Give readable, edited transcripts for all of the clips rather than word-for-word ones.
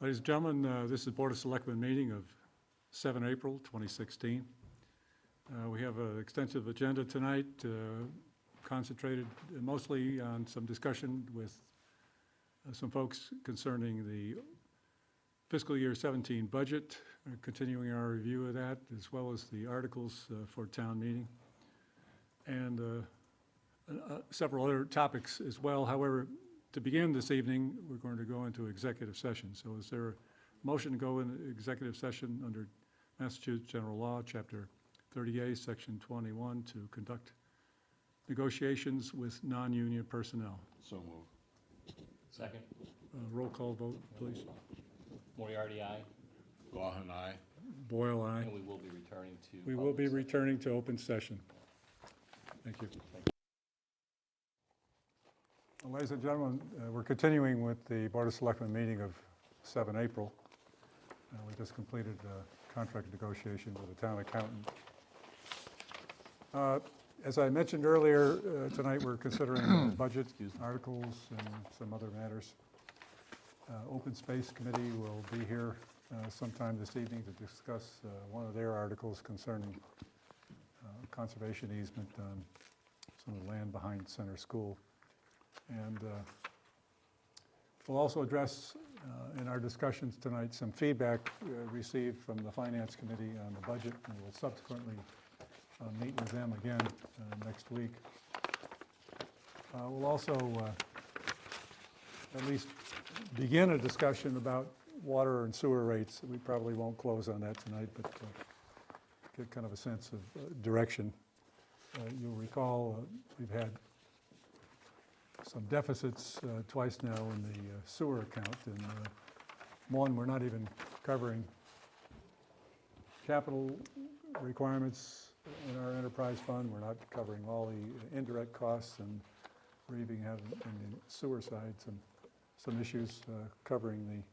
Ladies and gentlemen, this is Board of Selectmen meeting of 7 April 2016. We have an extensive agenda tonight, concentrated mostly on some discussion with some folks concerning the fiscal year 17 budget, continuing our review of that, as well as the articles for town meeting, and several other topics as well. However, to begin this evening, we're going to go into executive session. So is there a motion to go into executive session under Massachusetts General Law, Chapter 30A, Section 21, to conduct negotiations with non-union personnel? So moved. Second. Roll call vote, please. Moriarty, aye. Gahan, aye. Boyle, aye. And we will be returning to. We will be returning to open session. Thank you. Well, ladies and gentlemen, we're continuing with the Board of Selectmen meeting of 7 April. We just completed a contract negotiation with the town accountant. As I mentioned earlier, tonight we're considering budget articles and some other matters. Open Space Committee will be here sometime this evening to discuss one of their articles concerning conservation easement on some of the land behind Center School. And we'll also address in our discussions tonight some feedback received from the Finance Committee on the budget, and we'll subsequently meet with them again next week. We'll also at least begin a discussion about water and sewer rates. We probably won't close on that tonight, but get kind of a sense of direction. You'll recall we've had some deficits twice now in the sewer account, and one, we're not even covering capital requirements in our enterprise fund. We're not covering all the indirect costs, and we're even having in the sewer side some issues covering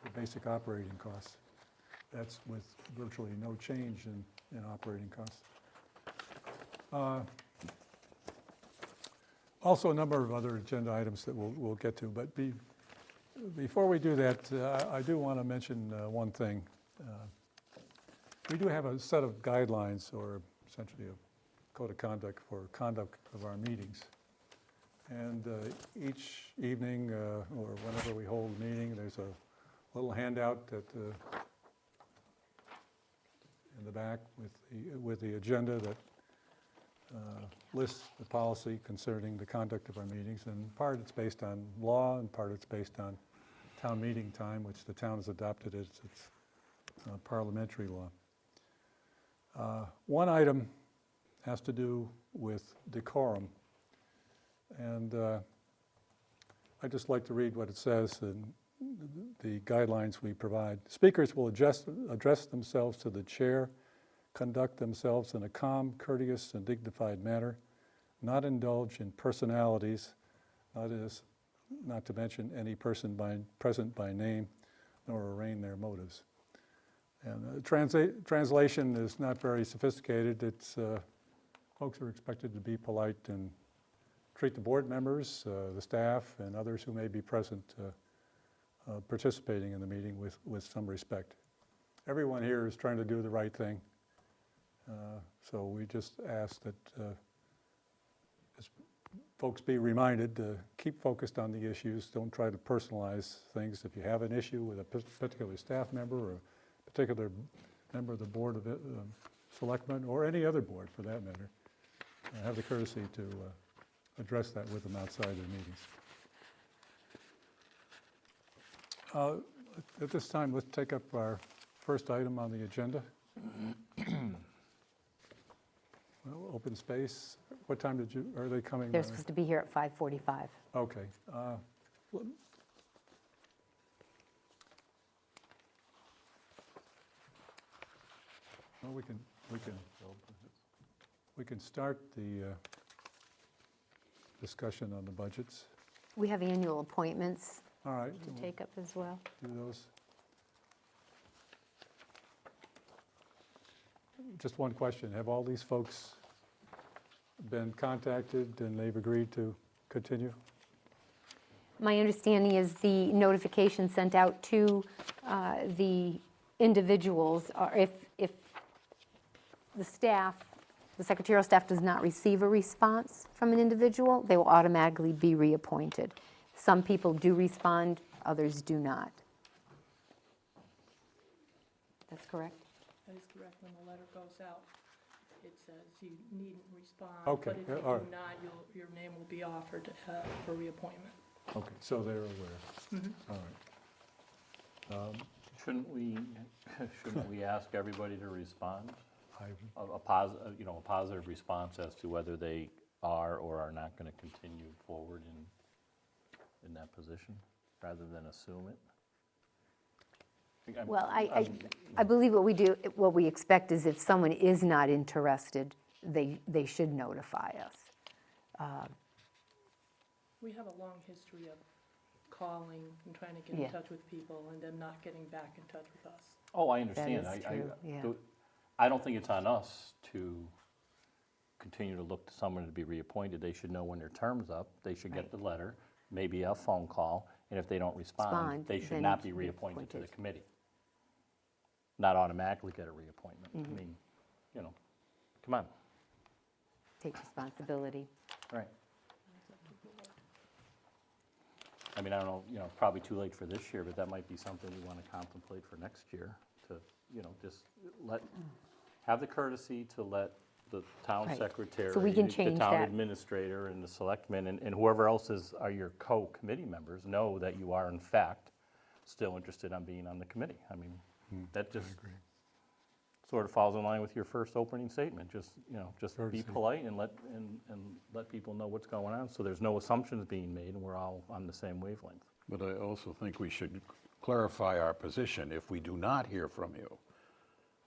the basic operating costs. That's with virtually no change in operating costs. Also, a number of other agenda items that we'll get to, but before we do that, I do want to mention one thing. We do have a set of guidelines, or essentially a code of conduct for conduct of our meetings. And each evening, or whenever we hold a meeting, there's a little handout that in the back with the agenda that lists the policy concerning the conduct of our meetings, and part it's based on law, and part it's based on town meeting time, which the town has adopted as its parliamentary law. One item has to do with decorum, and I'd just like to read what it says in the guidelines we provide. Speakers will address themselves to the chair, conduct themselves in a calm, courteous, and dignified manner, not indulge in personalities, not to mention any person present by name, nor arraign their motives. And translation is not very sophisticated. It's folks are expected to be polite and treat the board members, the staff, and others who may be present participating in the meeting with some respect. Everyone here is trying to do the right thing. So we just ask that folks be reminded to keep focused on the issues. Don't try to personalize things. If you have an issue with a particular staff member or a particular member of the Board of Selectmen, or any other board for that matter, have the courtesy to address that with them outside of meetings. At this time, let's take up our first item on the agenda. Well, open space. What time are they coming? They're supposed to be here at 5:45. Okay. Well, we can start the discussion on the budgets. We have annual appointments All right. to take up as well. Do those. Just one question. Have all these folks been contacted and they've agreed to continue? My understanding is the notification sent out to the individuals, or if the staff, the secretarial staff does not receive a response from an individual, they will automatically be reappointed. Some people do respond, others do not. That's correct? That is correct. When the letter goes out, it says you needn't respond. Okay, But if you all right. do not, your name will be offered for reappointment. Okay, so they're aware. All right. Shouldn't we ask everybody to respond? I- A positive response as to whether they are or are not going to continue forward in that position, rather than assume it? Well, I believe what we expect is if someone is not interested, they should notify us. We have a long history of calling and trying to get Yeah. in touch with people and them not getting back in touch with us. Oh, I understand. is true, yeah. I don't think it's on us to continue to look to someone to be reappointed. They should know when their term's up. They should get Right. the letter, maybe a phone call, and if they don't respond, Respond, they should then not it's be reappointed to the reappointed. committee. Not automatically get a reappointment. Mm-hmm. I mean, come on, Take responsibility. right? I mean, I don't know, probably too late for this year, but that might be something we want to contemplate for next year, to, just have the courtesy to let the town Right. secretary, So we can the change town that. administrator, and the selectmen, and whoever else are your co-committee members, know that you are in fact still interested on being on the committee. I mean, that just sort of falls in line with your first opening statement. Just be Courtesy. polite and let people know what's going on, so there's no assumptions being made, and we're all on the same wavelength. But I also think we should clarify our position. If we do not hear from you,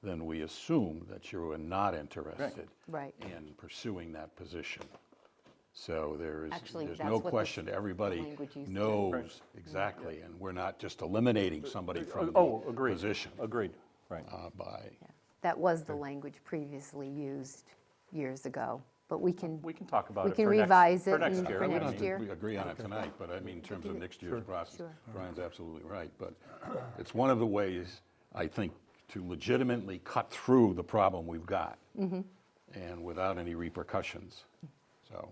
then we assume that you are not interested Right. in pursuing that position. So there's Actually, no that's what the question, everybody language used to be. knows exactly, and we're not just eliminating somebody from Oh, the agreed. position Agreed, right. by, That was the language previously used years ago, but we can, We can talk about We it can for next, revise it for next and year. for I mean, next year. we agree on it tonight, but I mean, in terms of next year's process, Sure. Brian's absolutely right. But it's one of the ways, I think, to legitimately cut through the problem we've got, and without any repercussions. So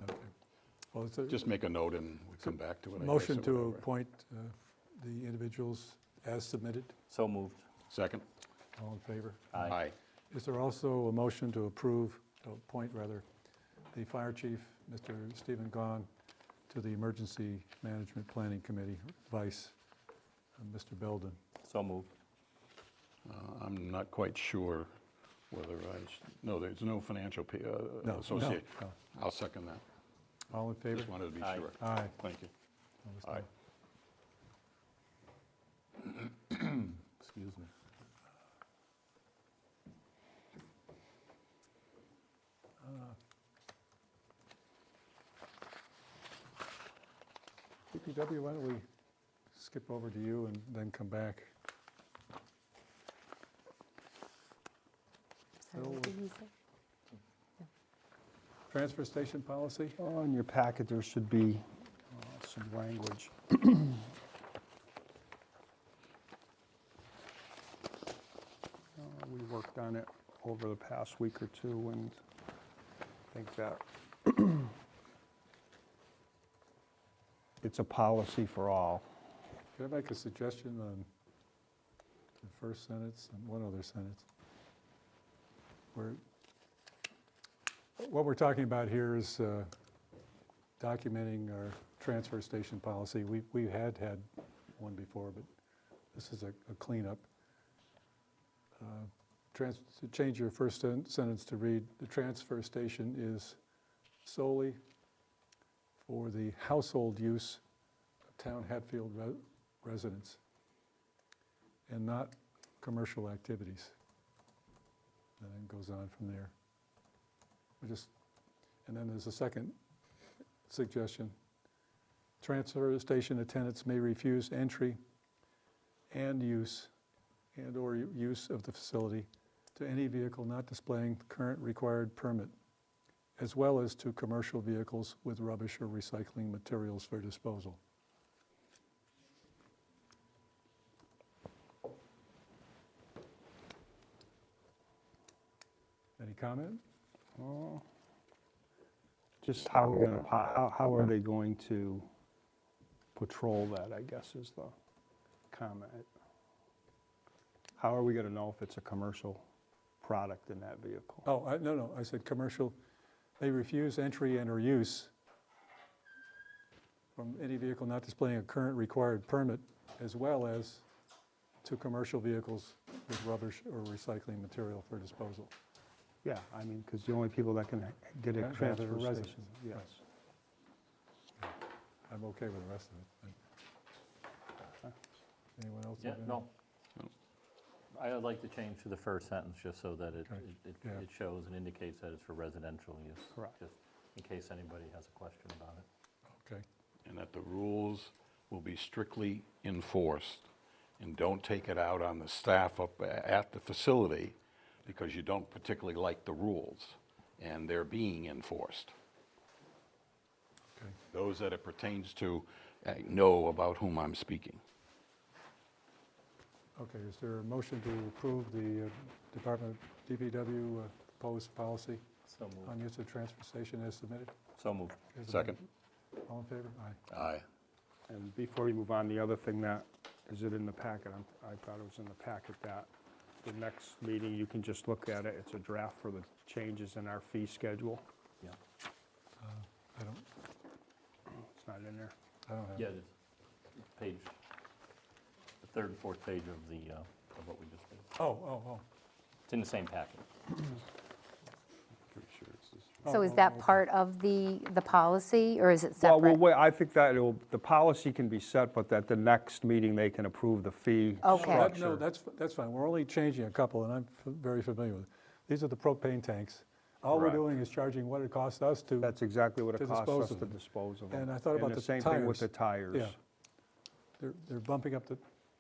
Well, it's a just make a note and we'll come back to it. I guess, motion or to whatever. appoint the individuals as submitted. So moved. Second? All in favor? Aye. Is there also a motion to appoint the fire chief, Mr. Stephen Gahn, to the Emergency Management Planning Committee, vice Mr. Belden? So moved. I'm not quite sure whether no, there's no financial No, association. no. I'll second that. All in favor? Just wanted to be Aye. sure. Aye. Thank you. Aye. Excuse me. DPW, why don't we skip over to you and then come back? Sorry, what did you say? Transfer station policy? On your packet, there should be some language. We worked on it over the past week or two, and I think that it's a policy for all. Can I make a suggestion on the first sentence and one other sentence? What we're talking about here is documenting our transfer station policy. We had one before, but this is a cleanup. To change your first sentence to read, the transfer station is solely for the household use of town Hatfield residents and not commercial activities. And then goes on from there. And then there's a second suggestion. Transfer station attendants may refuse entry and use and/or use of the facility to any vehicle not displaying the current required permit, as well as to commercial vehicles with rubbish or recycling materials for disposal. Any comment? Just how we're gonna, how are they going to patrol that, I guess, is the comment. How are we gonna know if it's a commercial product in that vehicle? Oh, no, I said commercial. They refuse entry and/or use from any vehicle not displaying a current required permit, as well as to commercial vehicles with rubbish or recycling material for disposal. Yeah, I mean, because the only people that can get Yeah, a they're transfer residents. station, yes. I'm okay with the rest of it. Anyone else? Yeah, have any? no. I would like to change to the first sentence, just so that it Yeah. shows and indicates that it's for residential use. Correct. Just in case anybody has a question about it. Okay, And that the rules will be strictly enforced, and don't take it out on the staff up at the facility because you don't particularly like the rules, and they're being enforced. okay. Those that it pertains to know about whom I'm speaking. Okay, is there a motion to approve the Department of DPW proposed policy So on moved. use of transfer station as submitted? So moved. As Second? amended? All in favor? Aye. Aye. And before we move on, the other thing that, is it in the packet? I thought it was in the packet that the next meeting, you can just look at it. It's a draft for the changes in our fee schedule. Yeah. I don't It's not in there. have. Yeah, it's page, the third and fourth page of the, of what we just did. Oh. It's in the same packet. Pretty sure it's this. So is that part of the policy, or is it Well, separate? wait, I think that the policy can be set, but at the next meeting, they can approve the fee Okay. structure. No, that's fine. We're only changing a couple, and I'm very familiar with it. These are the propane tanks. All we're Correct. doing is charging what it costs us to. That's exactly what To it costs dispose us of to them. dispose of them. And I thought about the And the same thing with the tires. tires. Yeah. They're bumping up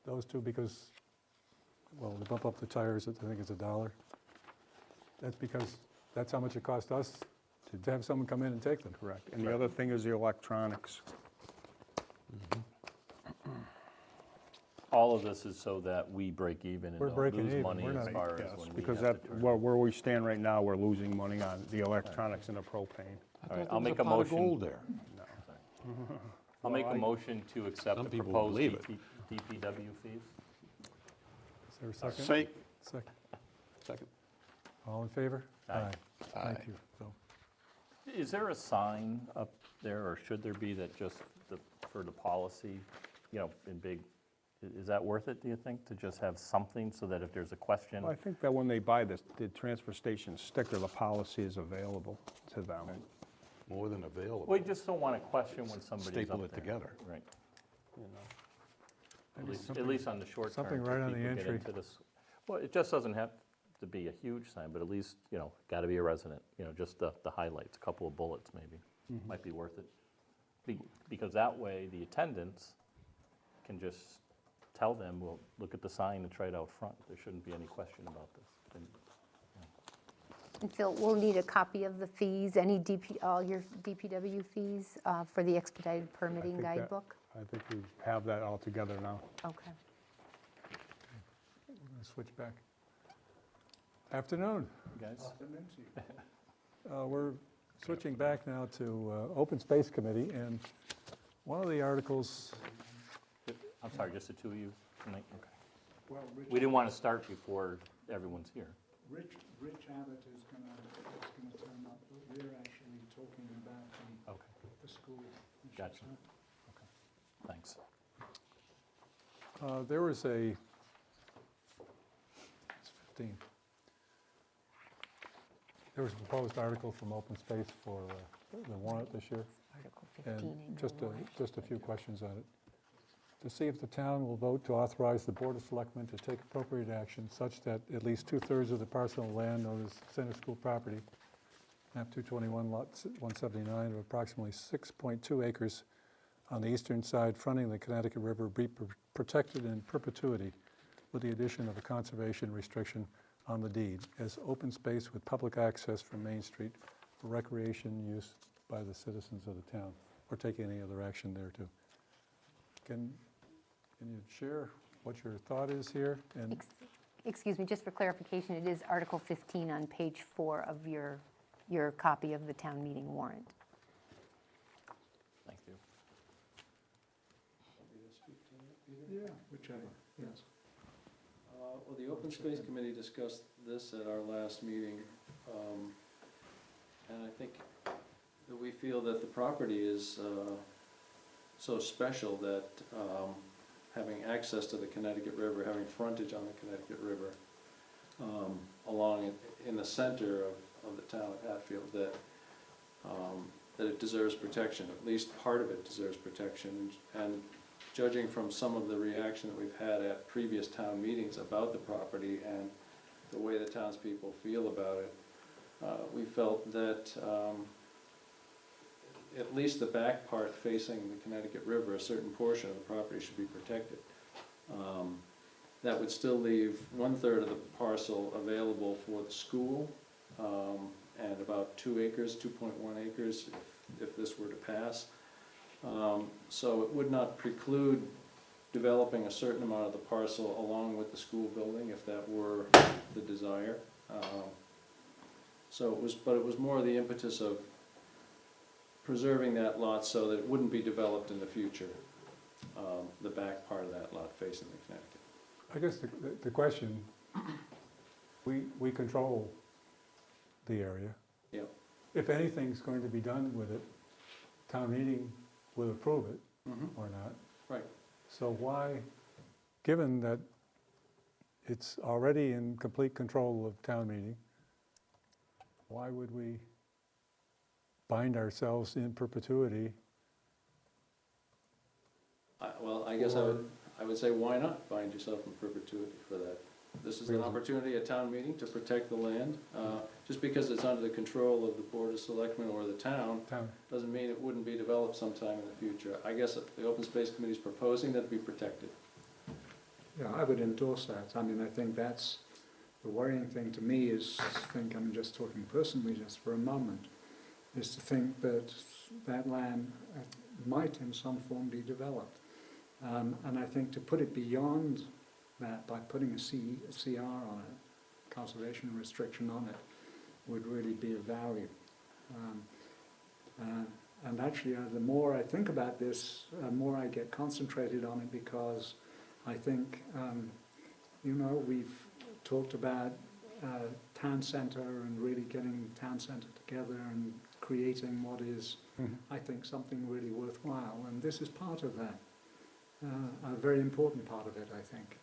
those two because, well, they bump up the tires, I think it's $1. That's because that's how much it cost us to have someone come in and take them. Correct. And the other thing is the electronics. All of this is so that we break even and We're don't breaking lose even. money We're as not- far as Yes, when we because have to that, turn. where we stand right now, we're losing money on the electronics and the propane. All right, I'll make a motion. Gold there. I'll make a Well, motion to accept Some the people proposed believe it. DPW fees. Is there a second? Second. Second. All in favor? Aye. Thank Aye. you. So, Is there a sign up there, or should there be, that just for the policy, in big, is that worth it, do you think, to just have something so that if there's a question? Well, I think that when they buy the transfer station sticker, the policy is available to them. More than available. We just don't want to question when somebody's up there. Staple it together. Right. You know. maybe At something- least on the short term. something till right on the people get entry. into this. Well, it just doesn't have to be a huge sign, but at least, got to be a resident, just the highlights, a couple of bullets maybe, might be worth it. Because that way, the attendants can just tell them, well, look at the sign and try it out front. There shouldn't be any question about this. And And Phil, we'll need a copy of the fees, all your DPW fees for the expedited permitting think that- guidebook? I think we have that all together now. Okay. We're going to switch back. Afternoon. you guys? We're switching back now to Open Space Committee, and one of the articles, I'm sorry, just the two of you tonight? Okay. Well, We didn't want to start before everyone's here. Rich Abbott is gonna turn up, but we're actually talking about Okay, the school. Gotcha. thanks. there was it's 15. There was a proposed article from Open Space for the warrant this year. Article 15 And in just your a, warrant. just a few questions on it. To see if the town will vote to authorize the Board of Selectmen to take appropriate action such that at least 2/3 of the parcel of land known as Center School property, map 221, lot 179, of approximately 6.2 acres on the eastern side fronting the Connecticut River be protected in perpetuity with the addition of a conservation restriction on the deed as open space with public access from Main Street for recreation use by the citizens of the town, or take any other action there too. Can you share what your thought is here? And excuse me, just for clarification, it is Article 15 on page 4 of your copy of the town meeting warrant. Thank you. Yeah, whichever, yes. Well, the Open Space Committee discussed this at our last meeting, and I think that we feel that the property is so special that having access to the Connecticut River, having frontage on the Connecticut River, along in the center of the town of Hatfield, that it deserves protection. At least part of it deserves protection. And judging from some of the reaction that we've had at previous town meetings about the property and the way the townspeople feel about it, we felt that at least the back part facing the Connecticut River, a certain portion of the property should be protected. That would still leave 1/3 of the parcel available for the school, and about 2 acres, 2.1 acres, if this were to pass. So it would not preclude developing a certain amount of the parcel along with the school building, if that were the desire. But it was more the impetus of preserving that lot so that it wouldn't be developed in the future, the back part of that lot facing the Connecticut. I guess the question, we control the area. Yep. If anything's going to be done with it, town meeting will approve it or not. Right. So why, given that it's already in complete control of town meeting, why would we bind ourselves in perpetuity? Well, I guess I would say, why not bind yourself in perpetuity for that? This is an opportunity at town meeting to protect the land. Just because it's under the control of the Board of Selectmen or the town, doesn't mean it wouldn't be developed sometime in the future. I guess the Open Space Committee is proposing that it be protected. Yeah, I would endorse that. I mean, I think that's, the worrying thing to me is, I'm just talking personally just for a moment, is to think that that land might in some form be developed. And I think to put it beyond that by putting a CR on it, conservation restriction on it, would really be of value. And actually, the more I think about this, the more I get concentrated on it, because I think, we've talked about town centre and really getting town centre together and creating what is, I think, something really worthwhile. And this is part of that, a very important part of it, I think.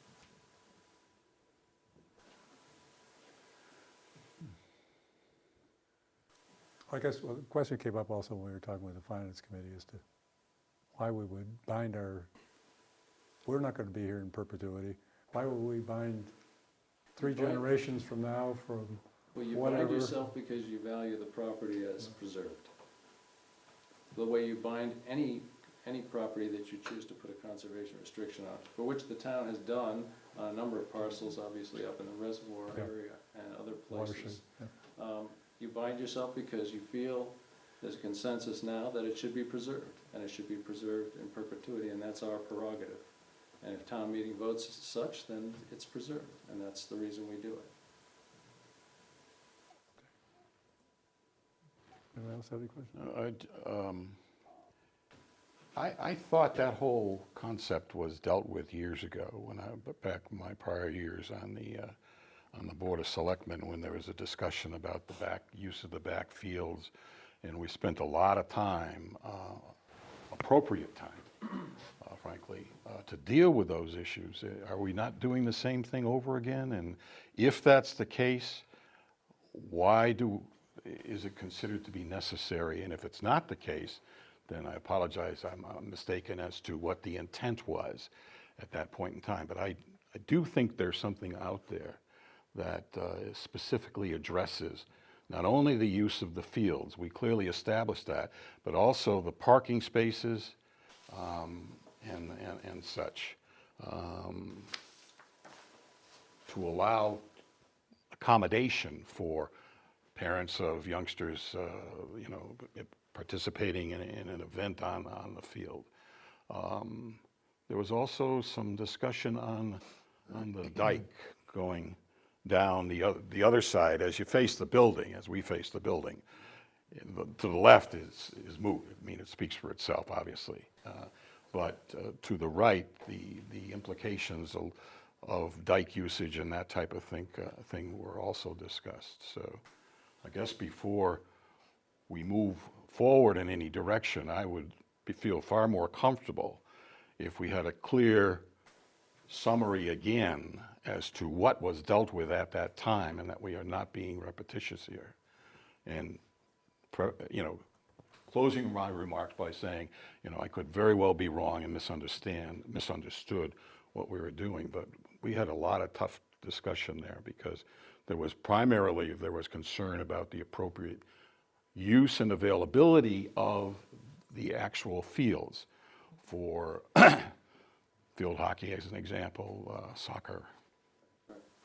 I guess, well, the question came up also when we were talking with the Finance Committee as to why we would bind we're not going to be here in perpetuity. Why would we bind 3 generations from now from Well, you whatever? bind yourself because you value the property as preserved. The way you bind any property that you choose to put a conservation restriction on, for which the town has done on a number of parcels, obviously up in the reservoir area and other places. You bind yourself because you feel there's a consensus now that it should be preserved, and it should be preserved in perpetuity, and that's our prerogative. And if town meeting votes as such, then it's preserved, and that's the reason we do it. Anyone else have any questions? I thought that whole concept was dealt with years ago, back in my prior years on the Board of Selectmen, when there was a discussion about the use of the back fields, and we spent a lot of time, appropriate time, frankly, to deal with those issues. Are we not doing the same thing over again? And if that's the case, why is it considered to be necessary? And if it's not the case, then I apologize, I'm mistaken as to what the intent was at that point in time. But I do think there's something out there that specifically addresses not only the use of the fields, we clearly established that, but also the parking spaces and such, to allow accommodation for parents of youngsters, participating in an event on the field. There was also some discussion on the dike going down the other side, as you face the building, as we face the building, to the left is moot. I mean, it speaks for itself, obviously. But to the right, the implications of dike usage and that type of thing were also discussed. So I guess before we move forward in any direction, I would feel far more comfortable if we had a clear summary again as to what was dealt with at that time, and that we are not being repetitious here. And, closing my remarks by saying, I could very well be wrong and misunderstood what we were doing, but we had a lot of tough discussion there because there was concern about the appropriate use and availability of the actual fields for field hockey, as an example, soccer.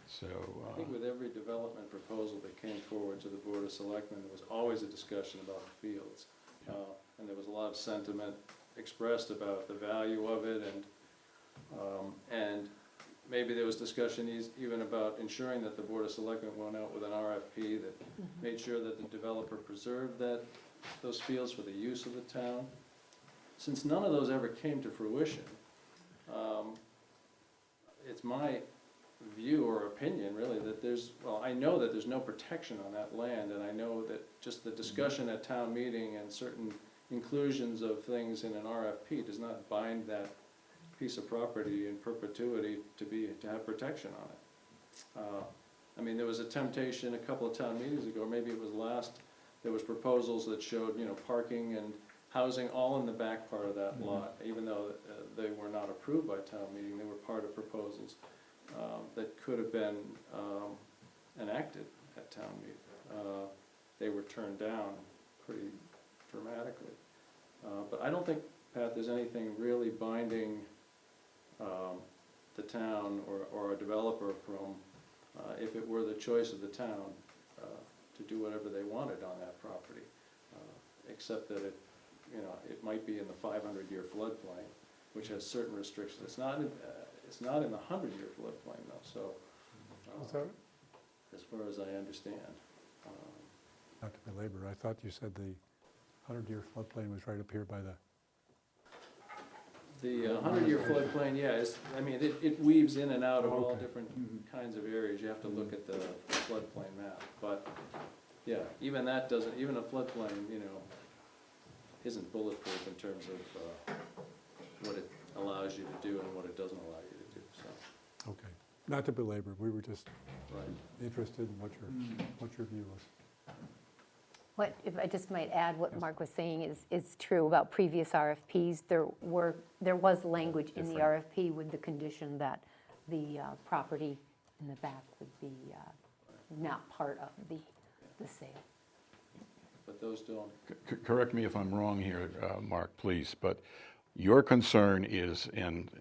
So, I think with every development proposal that came forward to the Board of Selectmen, there was always a discussion about the fields. And there was a lot of sentiment expressed about the value of it, and maybe there was discussion even about ensuring that the Board of Selectmen went out with an RFP that made sure that the developer preserved those fields for the use of the town. Since none of those ever came to fruition, it's my view or opinion, really, that I know that there's no protection on that land, and I know that just the discussion at town meeting and certain inclusions of things in an RFP does not bind that piece of property in perpetuity to have protection on it. I mean, there was a temptation a couple of town meetings ago, or maybe it was last, there was proposals that showed, parking and housing all in the back part of that lot, even though they were not approved by town meeting, they were part of proposals that could have been enacted at town meeting. They were turned down pretty dramatically. But I don't think, Pat, there's anything really binding the town or a developer from, if it were the choice of the town, to do whatever they wanted on that property, except that it might be in the 500-year floodplain, which has certain restrictions. It's not in the 100-year floodplain though, so, Is that, as far as I understand. not to belabor, I thought you said the 100-year floodplain was right up here by the, The 100-year floodplain, yeah, it weaves in and out of all Okay. different kinds of areas. You have to look at the floodplain map. But, yeah, even that doesn't, even a floodplain, isn't bulletproof in terms of what it allows you to do and what it doesn't allow you to do, so. okay. Not to belabor, we were just Right. interested in what your view was. What, if I just might add, what Mark was saying is true about previous RFPs. There was language in the RFP with the condition that the property in the back would be not part of the sale. But those don't, Correct me if I'm wrong here, Mark, please, but your concern is, and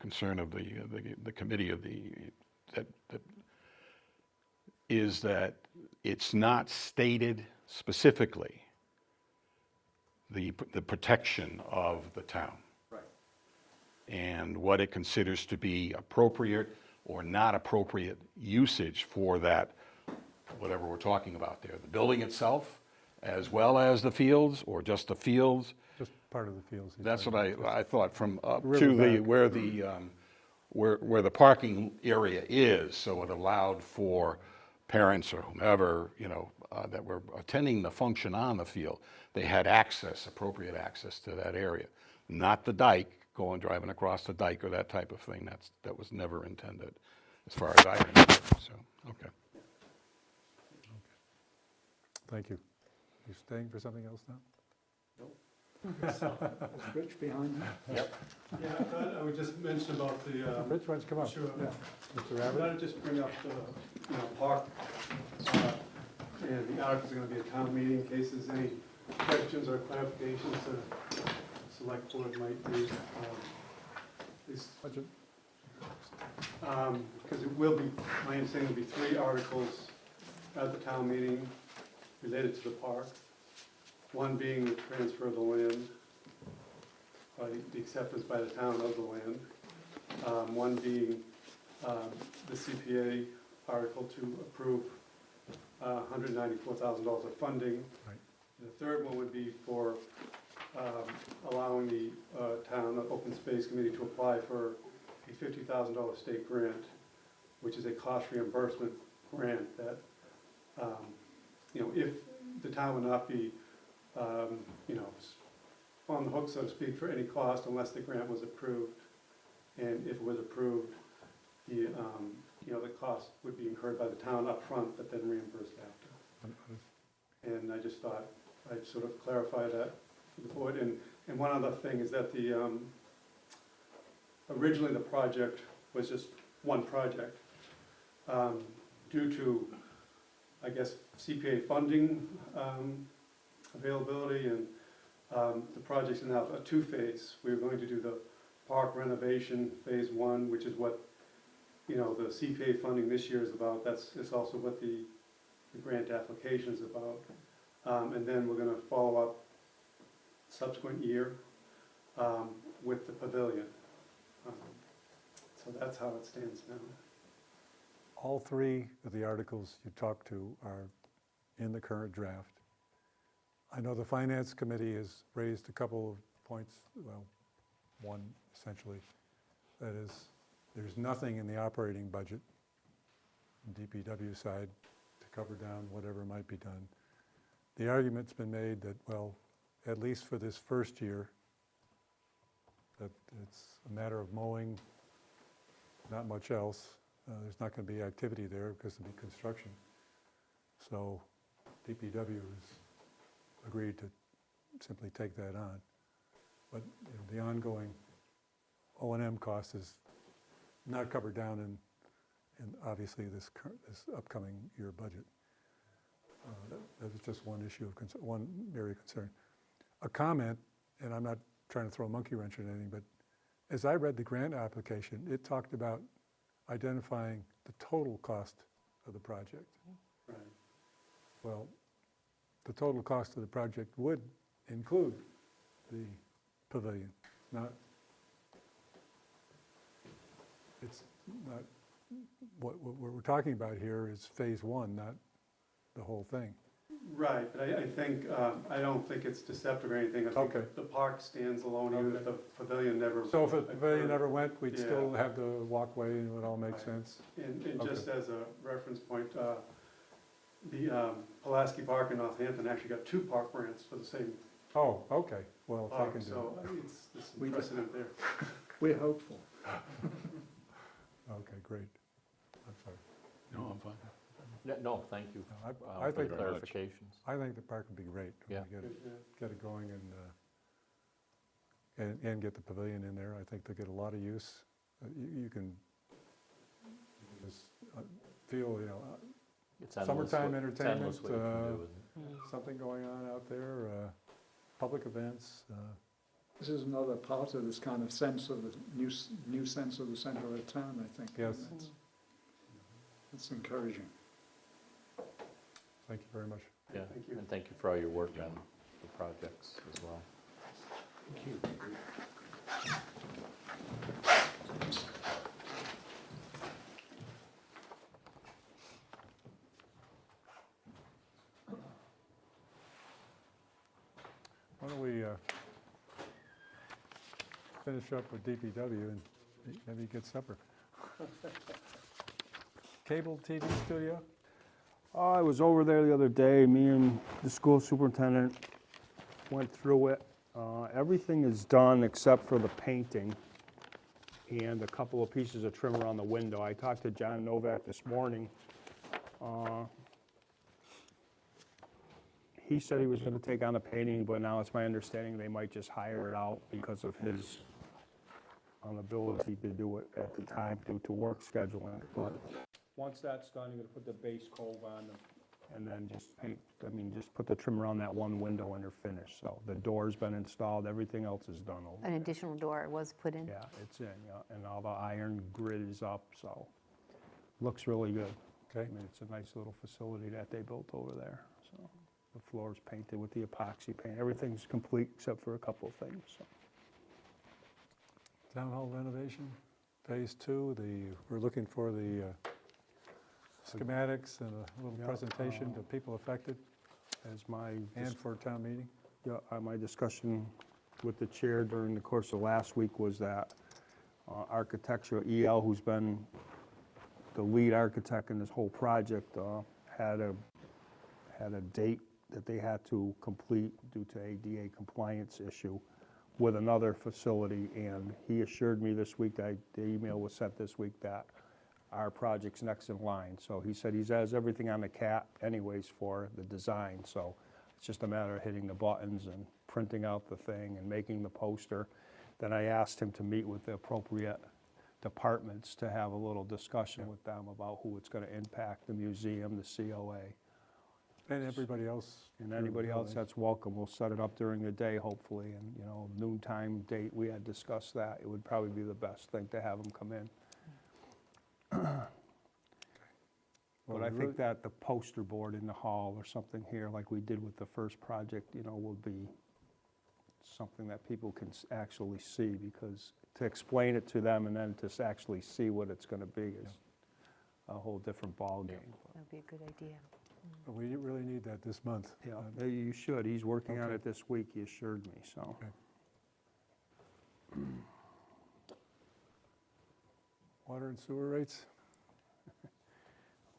concern of the committee is that it's not stated specifically the protection of the town. right. And what it considers to be appropriate or not appropriate usage for that, whatever we're talking about there, the building itself, as well as the fields, or just the fields. Just part of the fields. he's That's what talking about. I thought, from up to Riverbank. where the parking area is, so it allowed for parents or whomever, that were attending the function on the field, they had appropriate access to that area. Not the dike, driving across the dike or that type of thing. That was never intended, as far as I remember, so, okay. Thank you. You staying for something else now? Is Rich behind you? Yeah, I thought I would just mention about the, Rich, why don't you come up? Sure. Yeah. Mr. I Abbott? wanted to just bring up the, park. And the article's gonna be a town meeting, in case there's any questions or clarifications the select board might need. Budget? Because it will be, my understanding will be 3 articles at the town meeting related to the park. One being the transfer of the land, the acceptance by the town of the land. One being the CPA article to approve $194,000 of funding. Right. The third one would be for allowing the town open space committee to apply for a $50,000 state grant, which is a cost reimbursement grant that, if the town would not be, on the hook, so to speak, for any cost unless the grant was approved. And if it was approved, the cost would be incurred by the town up front, but then reimbursed after. And I just thought I'd sort of clarify that for the board. And one other thing is that originally the project was just one project. Due to, I guess, CPA funding availability, and the project's now a two-phase. We're going to do the park renovation, phase one, which is what, the CPA funding this year is about. It's also what the grant application is about. And then we're gonna follow up subsequent year with the pavilion. So that's how it stands now. All three of the articles you talked to are in the current draft. I know the Finance Committee has raised a couple of points, well, one essentially, that is, there's nothing in the operating budget, DPW side, to cover down whatever might be done. The argument's been made that, well, at least for this first year, that it's a matter of mowing, not much else. There's not going to be activity there because there'll be construction. So DPW has agreed to simply take that on. But the ongoing O&M cost is not covered down in obviously this upcoming year budget. That was just one issue of one area of concern. A comment, and I'm not trying to throw a monkey wrench in anything, but as I read the grant application, it talked about identifying the total cost of the project. Right. Well, the total cost of the project would include the pavilion, it's not, what we're talking about here is phase one, not the whole thing. Right, but I think, I don't think it's deceptive or anything. I think Okay. the park stands alone, even if the pavilion never. So if the pavilion never went, we'd Yeah. still have the walkway and it would all make Right. sense? And Okay. just as a reference point, the Pulaski Park in Northampton actually got 2 park grants for the same Oh, okay, well, if I park, can do so it. I mean, there's some We- precedent there. We're hopeful. Okay, great. I'm sorry. No, I'm fine. No, thank you No, I for think, the very much. clarifications. I think the park would be great. when Yeah. we Yeah. get it going and get the pavilion in there. I think they'll get a lot of use. You can just feel, It's endless Summertime what- it's endless entertainment, what you can do with it. something going on out there, public events. This is another part of this kind of sense of the new sense of the centre of the town, I think. Yes. That's encouraging. Thank you very much. Yeah, Thank you. and thank you for all your work on the projects as well. Why don't we finish up with DPW and maybe get supper. Cable TV studio? I was over there the other day, me and the school superintendent went through it. Everything is done except for the painting and a couple of pieces of trim around the window. I talked to John Novak this morning. He said he was gonna take on the painting, but now it's my understanding they might just hire it out because of his inability to do it at the time due to work scheduling. But once that's done, you're gonna put the base coat on and then just paint, just put the trim around that one window and you're finished. So the door's been installed, everything else is done over An there. additional door was put in. Yeah, it's in, yeah, and all the iron grid is up, so looks really good. Okay. It's a nice little facility that they built over there, so. The floor's painted with the epoxy paint, everything's complete except for a couple of things, so. Town hall renovation, Phase 2, we're looking for the schematics and a little Yeah, presentation to people affected As my, and for town meeting. yeah, my discussion with the chair during the course of last week was that Architectural EL, who's been the lead architect in this whole project, had a date that they had to complete due to ADA compliance issue with another facility, and he assured me this week, the email was sent this week, that our project's next in line. So he said he has everything on the CAT anyways for the design, so it's just a matter of hitting the buttons and printing out the thing and making the poster. Then I asked him to meet with the appropriate departments to have a little discussion with them about who it's gonna impact, the museum, the COA. And everybody else. And here in the anybody else building. that's welcome, we'll set it up during the day, hopefully, and, noontime date, we had discussed that. It would probably be the best thing to have them come in. Well, But I we think that the poster board in the hall or something here, like we did with the first project, will be something that people can actually see, because to explain it to them and then to actually see what it's gonna be is a whole different ballgame. That would be a good idea. But we really need that this month. Yeah, you should. He's working on Okay. it this week, he assured me, so. Okay. Water and sewer rates?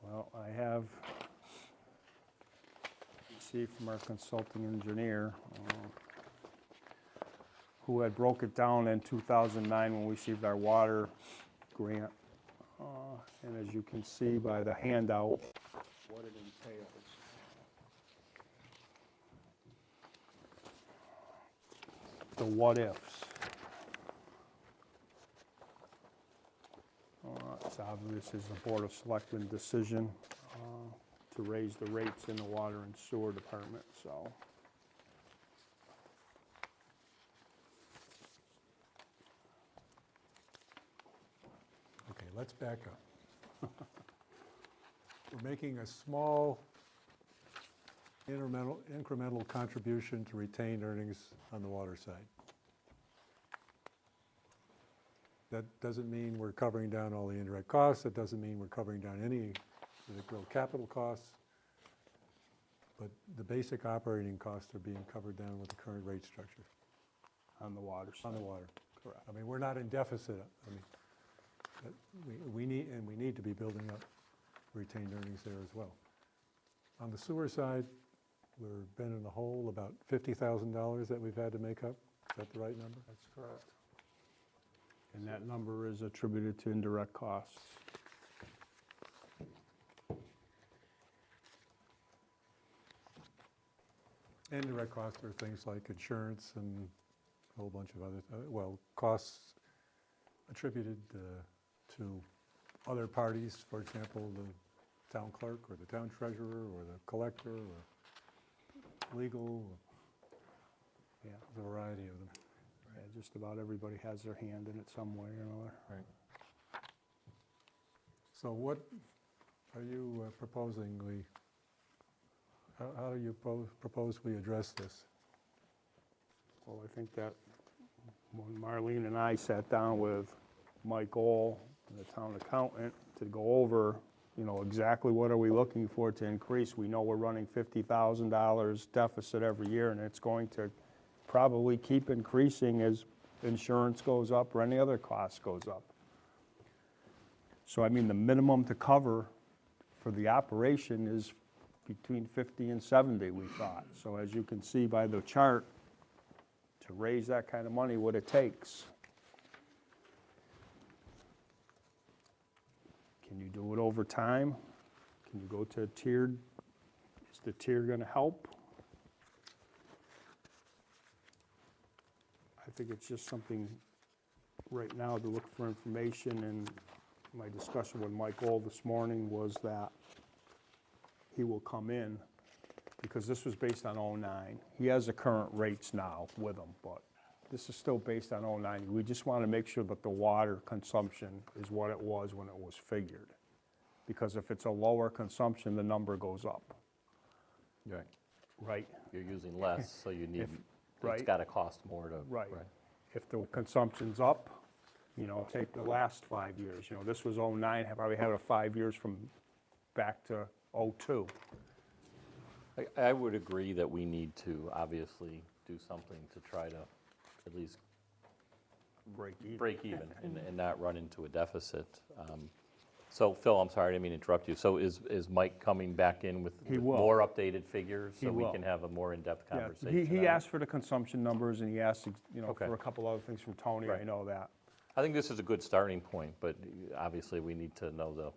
Well, I have received from our consulting engineer, who had broke it down in 2009 when we received our water grant. And as you can see by the handout, what it entails. The what-ifs. It's obvious is the Board of Selectmen decision to raise the rates in the water and sewer department, so. Okay, let's back up. We're making a small incremental contribution to retained earnings on the water side. That doesn't mean we're covering down all the indirect costs. It doesn't mean we're covering down any of the real capital costs. But the basic operating costs are being covered down with the current rate structure On the water side. on the water. Correct. I mean, we're not in deficit. I mean, but we need to be building up retained earnings there as well. On the sewer side, we've been in a hole about $50,000 that we've had to make up. Is that the right number? That's correct. And that number is attributed to indirect costs. Indirect costs are things like insurance and a whole bunch of other, costs attributed to other parties, for example, the town clerk or the town treasurer or the collector or legal, Yeah, there's a variety of them. yeah, just about everybody has their hand in it some way or another. So what are you proposing how do you propose we address this? Well, I think that when Marlene and I sat down with Mike Ohl, the town accountant, to go over, exactly what are we looking for to increase. We know we're running $50,000 deficit every year, and it's going to probably keep increasing as insurance goes up or any other cost goes up. So, the minimum to cover for the operation is between 50 and 70, we thought. So as you can see by the chart, to raise that kind of money, what it takes. Can you do it over time? Can you go to a tiered? Is the tier going to help? I think it's just something right now to look for information, and my discussion with Mike Ohl this morning was that he will come in, because this was based on '09. He has the current rates now with him, but this is still based on '09. We just want to make sure that the water consumption is what it was when it was figured. Because if it's a lower consumption, the number goes up, Right. right? You're using less, so you need, it's right. got to cost more to. Right. If the consumption's up, You know, take the last 5 years, you know, this was '09, I probably had it 5 years from back to '02. I would agree that we need to obviously do something to try to at least break even and not run into a deficit. So Phil, I'm sorry, I didn't mean to interrupt you. So is Mike coming back in with He with will. more updated figures? He So we will. can have a more in-depth Yeah, conversation? he on it? asked for the consumption numbers, and he asked, you know, Okay. for a couple other things from Tony, I Right. know that. I think this is a good starting point, but obviously we need to know the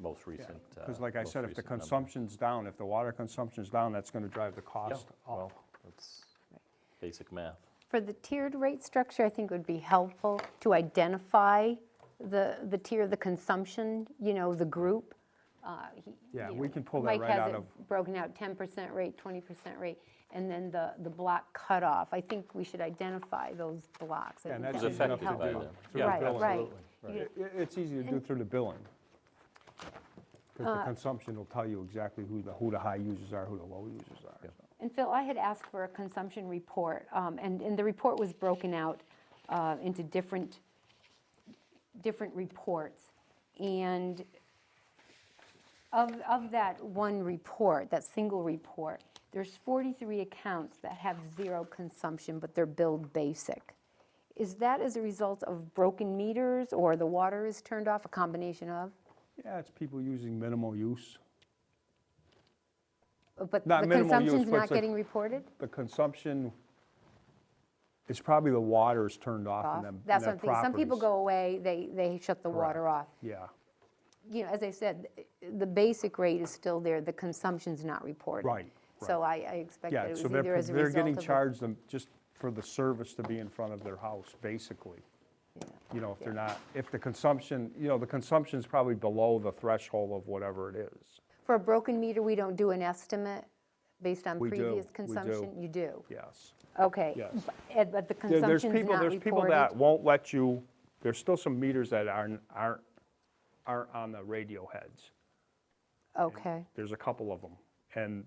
most recent. Because like I most said, if the recent number. consumption's down, if the water consumption's down, that's gonna drive the Yeah, cost well, up. that's basic math. For the tiered rate structure, I think it would be helpful to identify the tier, the consumption, you know, the group. Yeah, we can pull that right out Mike has it broken out, 10% rate, 20% rate, and then the block cutoff. I think we should identify those blocks. I Yeah, and think that's that Who's would be easy enough to affected helpful. by do them? through Yeah, the Right, billing. right. absolutely, right. It's easy to do through the billing. Because the consumption will tell you exactly who the high users are, who the low users are. Yeah. so. And Phil, I had asked for a consumption report, and the report was broken out into different reports. And of that one report, that single report, there's 43 accounts that have zero consumption, but they're billed basic. Is that as a result of broken meters, or the water is turned off, a combination of? Yeah, it's people using minimal use. But Not the minimal use, consumption's but not it's like- getting reported? The consumption, it's probably the water's turned off in Off? them That's what I'm thinking. Some people properties. go away, they shut the water Correct. off. Yeah, You know, as I said, the basic rate is still there, the consumption's not reported. right. So I expect that Yeah, it was so either as a they're result getting of. charged them just for the service to be in front of their house, basically. You know, if they're not, if the consumption, you know, the consumption's probably below the threshold of whatever it is. For a broken meter, we don't do an estimate based on We do, previous we do. consumption? You do? Yes. Okay. Yes. But the There's consumption's people, not there's people reported? that won't let you, there's still some meters that aren't on the radio heads. Okay, There's a couple of them. And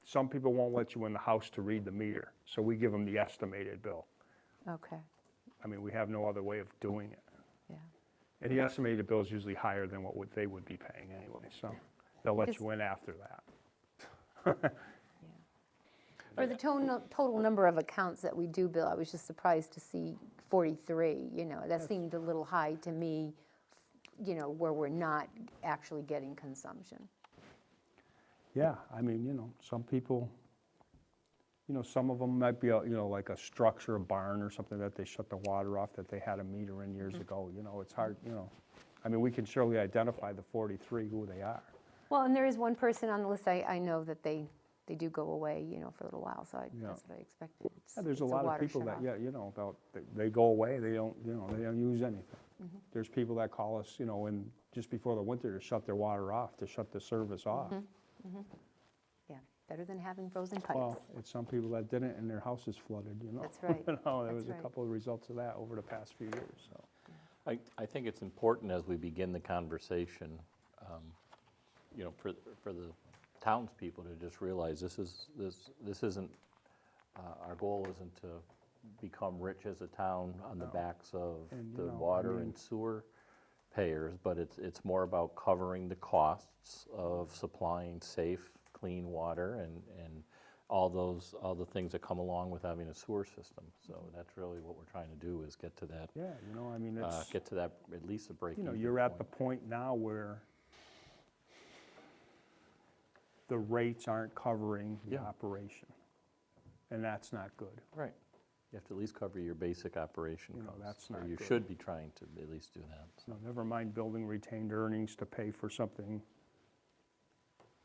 some people won't let you in the house to read the meter, so we give them the estimated bill. okay, I mean, we have no other way of doing it. yeah. And the estimated bill is usually higher than what they would be paying anyway, so they'll let Just- you in after that. For the total number of accounts that we do bill, I was just surprised to see 43, you know, that seemed a little high to me, you know, where we're not actually getting consumption. Yeah, I mean, you know, some people, you know, some of them might be, you know, like a structure, a barn or something that they shut the water off that they had a meter in years ago, you know, it's hard, you know. I mean, we can surely identify the 43, who they are. Well, and there is one person on the list, I know that they do go away, you know, for a little while, so Yeah. that's what I expected. Yeah, there's a It's lot of water people that, shut-off. yeah, you know, they go away, they don't, you know, they don't use anything. There's people that call us, you know, just before the winter to shut their water off, to shut the service off. Yeah, better than having frozen pipes. Well, it's some people that didn't and their house is flooded, you know. That's right, You know, there that's was a right. couple of results of that over the past few years, so. I think it's important as we begin the conversation, you know, for the townspeople to just realize this isn't, our goal isn't to become rich as a town on the backs of And, you the know, I water mean- and sewer payers, but it's more about covering the costs of supplying safe, clean water and all the things that come along with having a sewer system. So that's really what we're trying to do, is get to that, Yeah, you know, I mean, it's, get to that, at least a break you know, even you're at the point. point now where the rates aren't covering the Yeah. operation, and that's not good. Right. You have to at least cover your basic operation You know, costs. that's Or not you good. should be trying to at least do that. so. No, never mind building retained earnings to pay for something,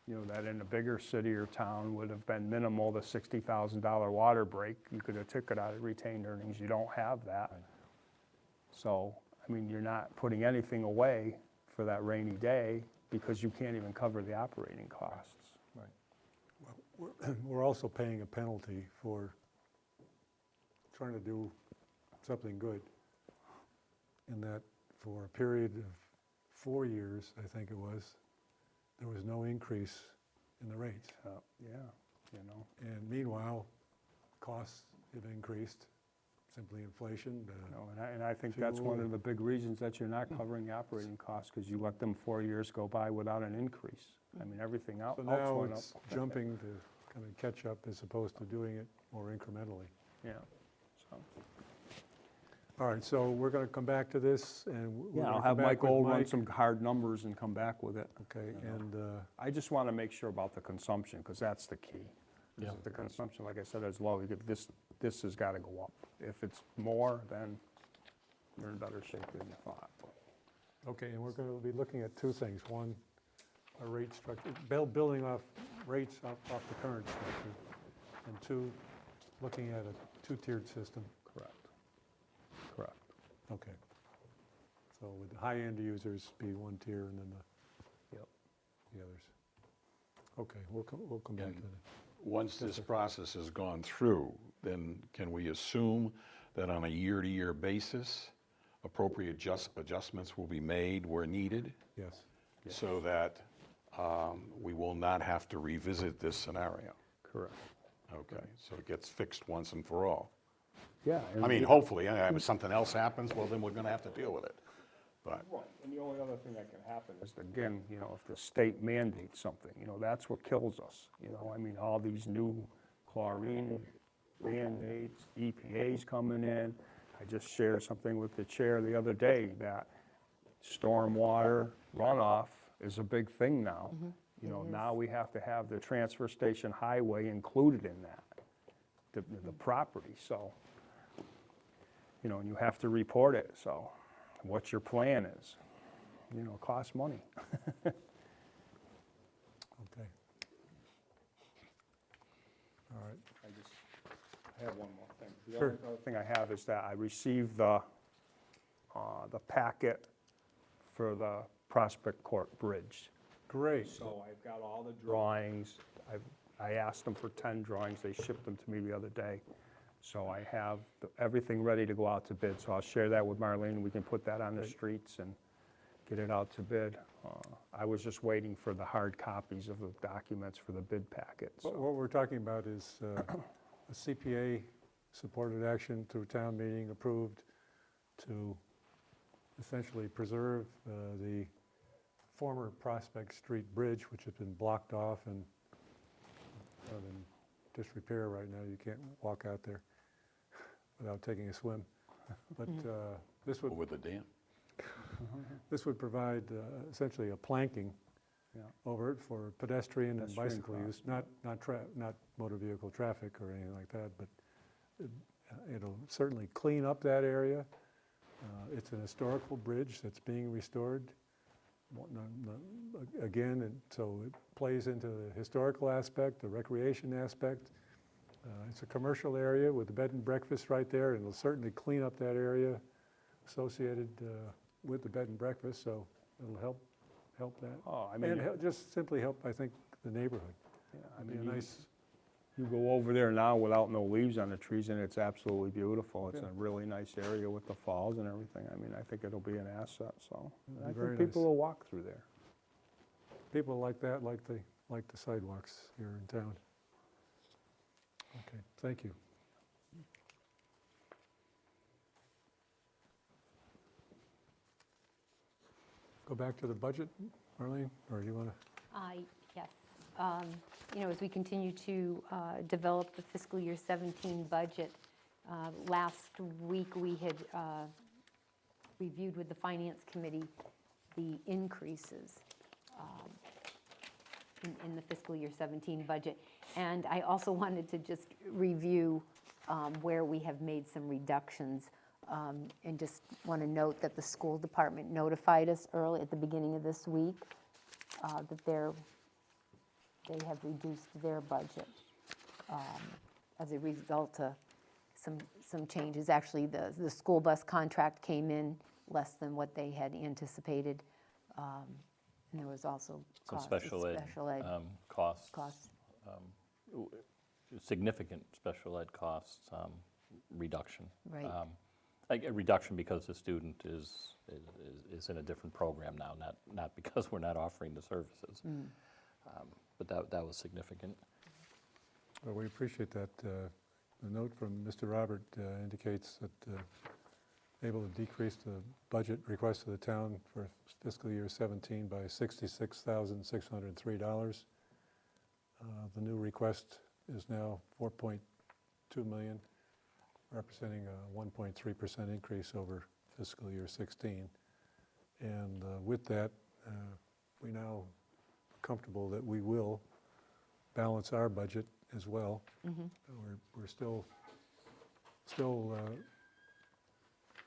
you know, that in a bigger city or town would have been minimal, the $60,000 water break, you could have took it out of retained earnings, you don't have that. Right. So, I mean, you're not putting anything away for that rainy day because you can't even cover the operating costs. We're also paying a penalty for trying to do something good, in that for a period of 4 years, I think it was, there was no increase in the rates. Yeah, you know, And meanwhile, costs have increased simply inflation? You know, and I think that's one Fuel. of the big reasons that you're not covering the operating costs, because you let them 4 years go by without an increase. I mean, everything else So went now up. it's jumping to kind of catch up as opposed to doing it more incrementally. Yeah, so. All right, so we're going to come back to this, and we're Yeah, going I'll to come have back with Michael run Mike. some hard numbers and come back with it. Okay, and I just want to make sure about the consumption, because that's the key. Is Yeah. if the consumption, like I said, is low, this has got to go up. If it's more, then you're in better shape than you thought. okay, and we're going to be looking at two things. One, a rate structure, building off rates off the current structure, and two, looking at a two-tiered system. Correct. Correct. Okay. So with the high-end users be one tier and then Yep. the others. Okay, we'll come back to And that. Once this process has gone through, then can we assume that on a year-to-year basis, appropriate adjustments will be made where needed, Yes. so that we will not have to revisit this scenario? Correct. Okay, so it gets fixed once and for all. Yeah. I mean, hopefully, if something else happens, well, then we're going to have to deal with it. But, Right, and the only other thing that can happen is, again, you know, if the state mandates something, you know, that's what kills us. You know, I mean, all these new chlorine mandates, EPA's coming in. I just shared something with the chair the other day that stormwater runoff is a big thing now. You know, now we have to have the transfer station highway included in that, the property, so, you know, and you have to report it, so what your plan is. You know, it costs money. Okay. All right. I have one more thing. The Sure. only other thing I have is that I received the packet for the Prospect Court Bridge. Great. So I've got all the drawings. I asked them for 10 drawings. They shipped them to me the other day. So I have everything ready to go out to bid. So I'll share that with Marlene. We can put that on the streets and get it out to bid. I was just waiting for the hard copies of the documents for the bid packet. What So we're talking about is a CPA-supported action through town meeting approved to essentially preserve the former Prospect Street Bridge, which has been blocked off and kind of in disrepair right now. You can't walk out there without taking a swim. But this would with the dam. This would provide essentially a planking Yeah. over it for pedestrian and Pedestrian bicycle use, not motor vehicle traffic or anything like that, but it'll certainly clean up that area. It's an historical bridge that's being restored. Again, and so it plays into the historical aspect, the recreation aspect. It's a commercial area with the bed and breakfast right there, and it'll certainly clean up that area associated with the bed and breakfast, so it'll help that. Oh, I mean, And just simply help, I think, the neighborhood. yeah, I It'd be mean, a nice, you go over there now without no leaves on the trees, and it's absolutely beautiful. It's Yeah. a really nice area with the falls and everything. I mean, I think it'll be an asset, so It'll be I very think people nice. will walk through there. people like that, like the sidewalks here in town. Okay, thank you. Go back to the budget, Marlene, or do you want to? Yes. You know, as we continue to develop the fiscal year 17 budget, last week we had reviewed with the Finance Committee the increases in the fiscal year 17 budget. And I also wanted to just review where we have made some reductions. And just want to note that the school department notified us early at the beginning of this week that they have reduced their budget as a result of some changes. Actually, the school bus contract came in less than what they had anticipated. And there was also Some costs, special ed costs. Significant special ed costs reduction. Right. Like a reduction because the student is in a different program now, not because we're not offering the services. But that was significant. Well, we appreciate that the note from Mr. Robert indicates that able to decrease the budget request of the town for fiscal year 17 by $66,603. The new request is now 4.2 million, representing a 1.3% increase over fiscal year 16. And with that, we now are comfortable that we will balance our budget as well. We're still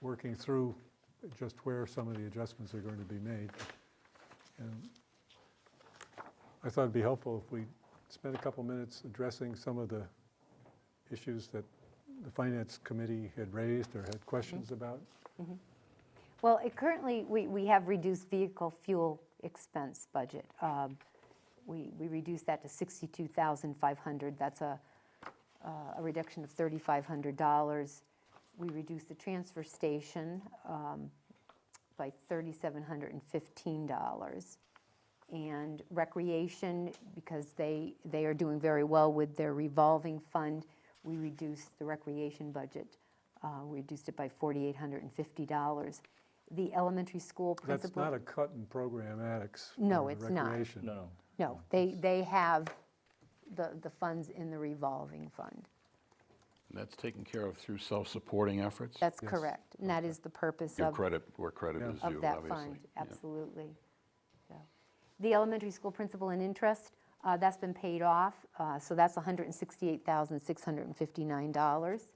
working through just where some of the adjustments are going to be made. And I thought it'd be helpful if we spent a couple minutes addressing some of the issues that the Finance Committee had raised or had questions about. Well, currently, we have reduced vehicle fuel expense budget. We reduced that to $62,500. That's a reduction of $3,500. We reduced the transfer station by $3,715. And recreation, because they are doing very well with their revolving fund, we reduced the recreation budget. We reduced it by $4,850. The elementary school principal. That's not a cut in programmatics. No, for it's not. recreation. No. No, they have the funds in the revolving fund. And that's taken care of through self-supporting efforts? That's Yes. correct. And that is the purpose Give of credit where credit is due, of that obviously. fund, Yeah. absolutely. So, the elementary school principal and interest, that's been paid off, so that's $168,659.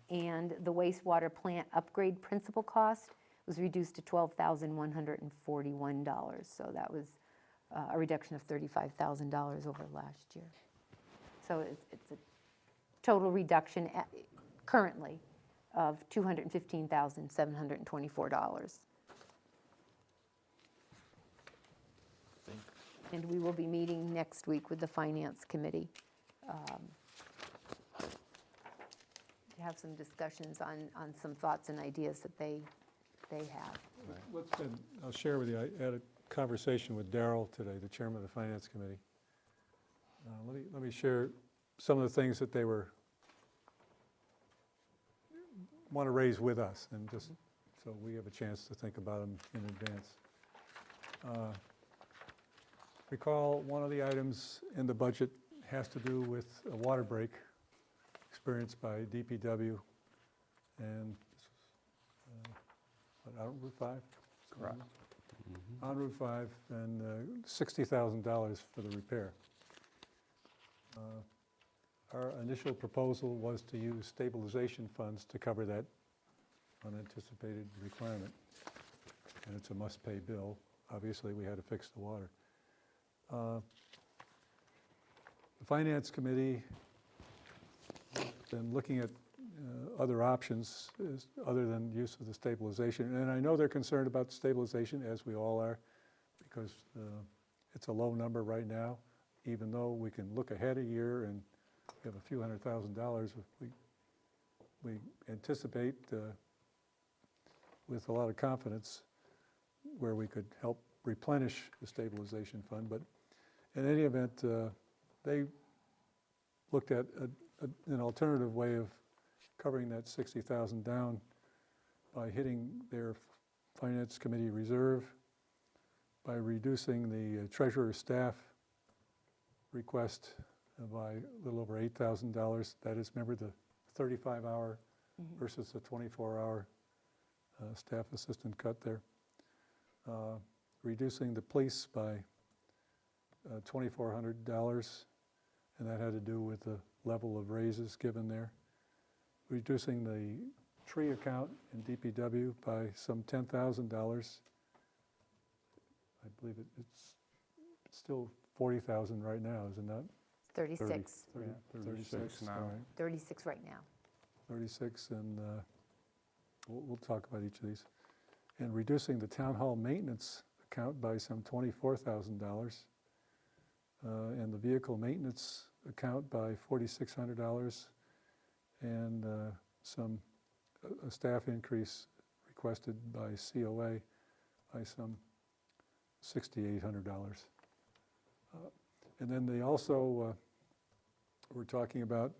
And the wastewater plant upgrade principal cost was reduced to $12,141. So that was a reduction of $35,000 over last year. So it's a total reduction currently of $215,724. And we will be meeting next week with the Finance Committee to have some discussions on some thoughts and ideas that they have. I'll share with you, I had a conversation with Darrell today, the chairman of the Finance Committee. Let me share some of the things that they want to raise with us, and just so we have a chance to think about them in advance. Recall one of the items in the budget has to do with a water break experienced by DPW and out Route 5? Correct. On Route 5, and $60,000 for the repair. Our initial proposal was to use stabilization funds to cover that unanticipated requirement. And it's a must-pay bill. Obviously, we had to fix the water. The Finance Committee has been looking at other options other than use of the stabilization. And I know they're concerned about stabilization, as we all are, because it's a low number right now. Even though we can look ahead a year and we have a few $100,000, we anticipate with a lot of confidence where we could help replenish the stabilization fund. But in any event, they looked at an alternative way of covering that $60,000 down by hitting their Finance Committee reserve, by reducing the treasurer's staff request by a little over $8,000. That is, remember, the 35-hour versus the 24-hour staff assistant cut there. Reducing the police by $2,400, and that had to do with the level of raises given there. Reducing the tree account in DPW by some $10,000. I believe it's still 40,000 right now, isn't that? 36. 36 now. all right. 36 right now. 36, and we'll talk about each of these. And reducing the town hall maintenance account by some $24,000, and the vehicle maintenance account by $4,600, and a staff increase requested by COA by some $6,800. And then they also were talking about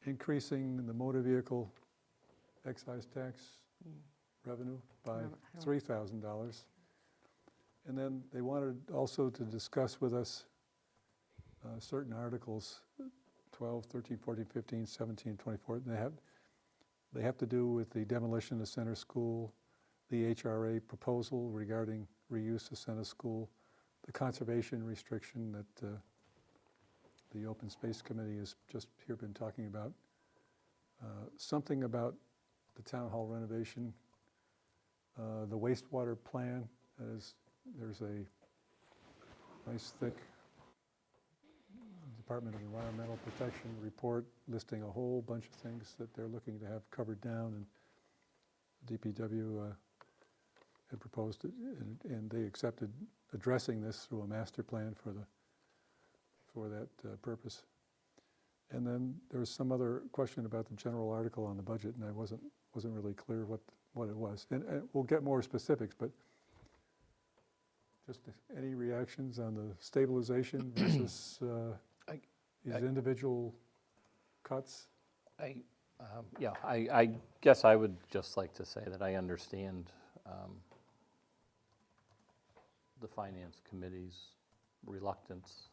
increasing the motor vehicle excise tax revenue by $3,000. And then they wanted also to discuss with us certain articles, 12, 13, 14, 15, 17, 24. And they have to do with the demolition of Center School, the HRA proposal regarding reuse of Center School, the conservation restriction that the Open Space Committee has just here been talking about, something about the town hall renovation, the wastewater plan. There's a nice thick Department of Environmental Protection report listing a whole bunch of things that they're looking to have covered down, and DPW had proposed it, and they accepted addressing this through a master plan for that purpose. And then there was some other question about the general article on the budget, and I wasn't really clear what it was. And we'll get more specifics, but just any reactions on the stabilization versus these individual cuts? Yeah, I guess I would just like to say that I understand the Finance Committee's reluctance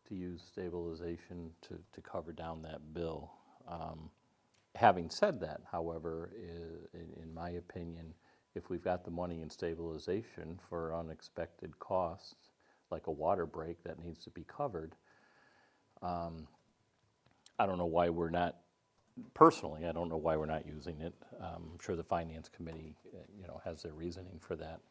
to use stabilization to cover down that bill. Having said that, however, in my opinion, if we've got the money in stabilization for unexpected costs, like a water break that needs to be covered, I don't know why we're not, personally, I don't know why we're not using it. I'm sure the Finance Committee, has their reasoning for that.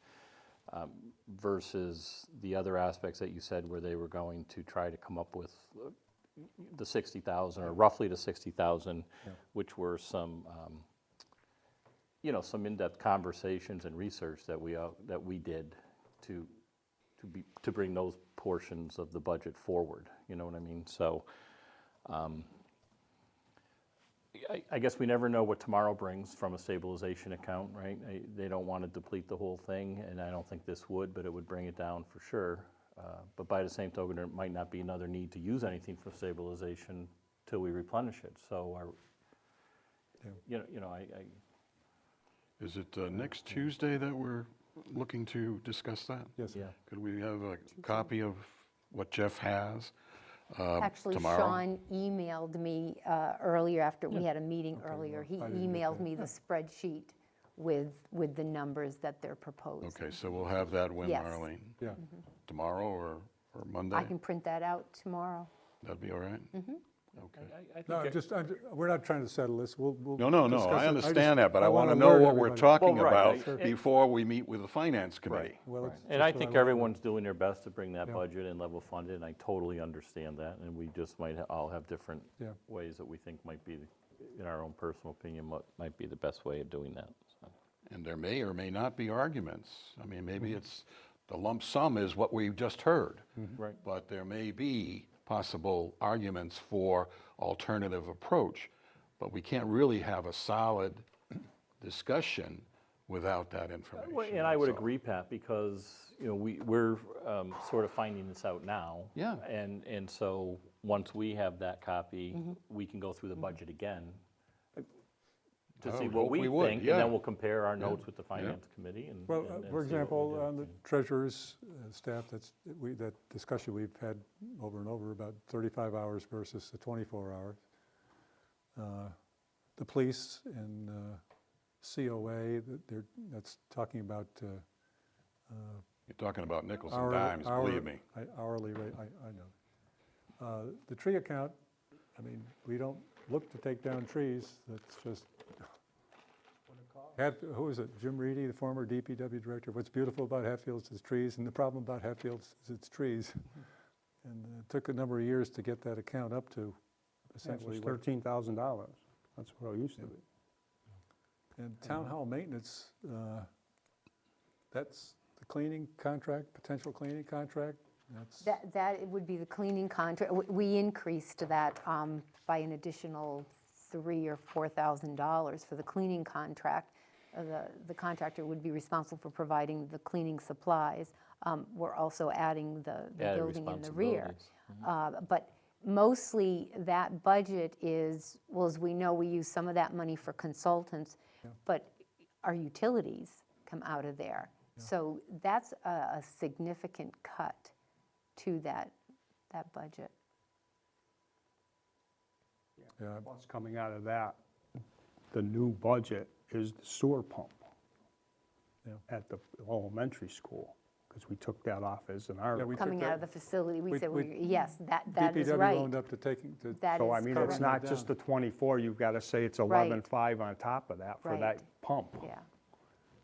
Versus the other aspects that you said where they were going to try to come up with the 60,000 or roughly the 60,000, which were some, some in-depth conversations and research that we did to bring those portions of the budget forward. You know what I mean? So I guess we never know what tomorrow brings from a stabilization account, right? They don't want to deplete the whole thing, and I don't think this would, but it would bring it down for sure. But by the same token, there might not be another need to use anything for stabilization till we replenish it. So, Is it next Tuesday that we're looking to discuss that? Yes. yeah. Could we have a copy of what Jeff has Actually, tomorrow? Sean emailed me earlier after we had a meeting earlier. He I didn't get emailed that. me the spreadsheet with the numbers that they're proposing. Okay, so we'll have that when, Yes. Marlene? Yeah. Tomorrow or Monday? I can print that out tomorrow. That'd be all right? Mm-hmm. Okay. No, we're not trying to settle this. We'll No, discuss it. I understand that, but I want to wanna know alert what we're everybody. talking Well, right, about right. before we meet with the Finance Committee. Well, Right. it's And I just think what everyone's doing their best to bring that Yeah. budget and level fund it, and I totally understand that, and we just might all have different Yeah. ways that we think might be, in our own personal opinion, what might be the best way of doing that. So, And there may or may not be arguments. I mean, maybe it's, the lump sum is what we've just heard. Right. But there may be possible arguments for alternative approach. But we can't really have a solid discussion without that information. Well, and I would that's all. agree, Pat, because, we're sort of finding this out now. Yeah. And so, once we have that copy, we can go through the budget again to I see would what hope we we would, think, and yeah. then we'll compare our notes with the Finance Committee and. Well, and see for what example, we do. on the treasurer's staff, that discussion we've had over and over about 35 hours versus the 24 hours. The police and COA, that's talking about You're talking about nickels and hourly- dimes, believe me. hourly rate, I know. The tree account, I mean, we don't look to take down trees, that's just. Who is it, Jim Reedy, the former DPW director? What's beautiful about Hatfield is its trees, and the problem about Hatfield is its trees. And it took a number of years to get that account up to It essentially was what. $13,000. That's what it used to be. And town hall maintenance, that's the cleaning contract, potential cleaning contract, that's. That it would be the cleaning contract. We increased that by an additional $3,000 or $4,000 for the cleaning contract. The contractor would be responsible for providing the cleaning supplies. We're also adding the Added building in the rear. responsibilities. But mostly that budget is, well, as we know, we use some of that money for consultants, but our utilities come out of there. So that's a significant cut to that budget. Yeah, What's coming out of that, the new budget is the sewer pump Yeah. at the elementary school, because we took that off as an Yeah, article. we took Coming out of the facility, we said, yes, that is DPW right. owned up to taking, to That So I is mean, it's correct. not just the 24, you've got to say it's Right. 11.5 on top of that for Right. that pump. Yeah.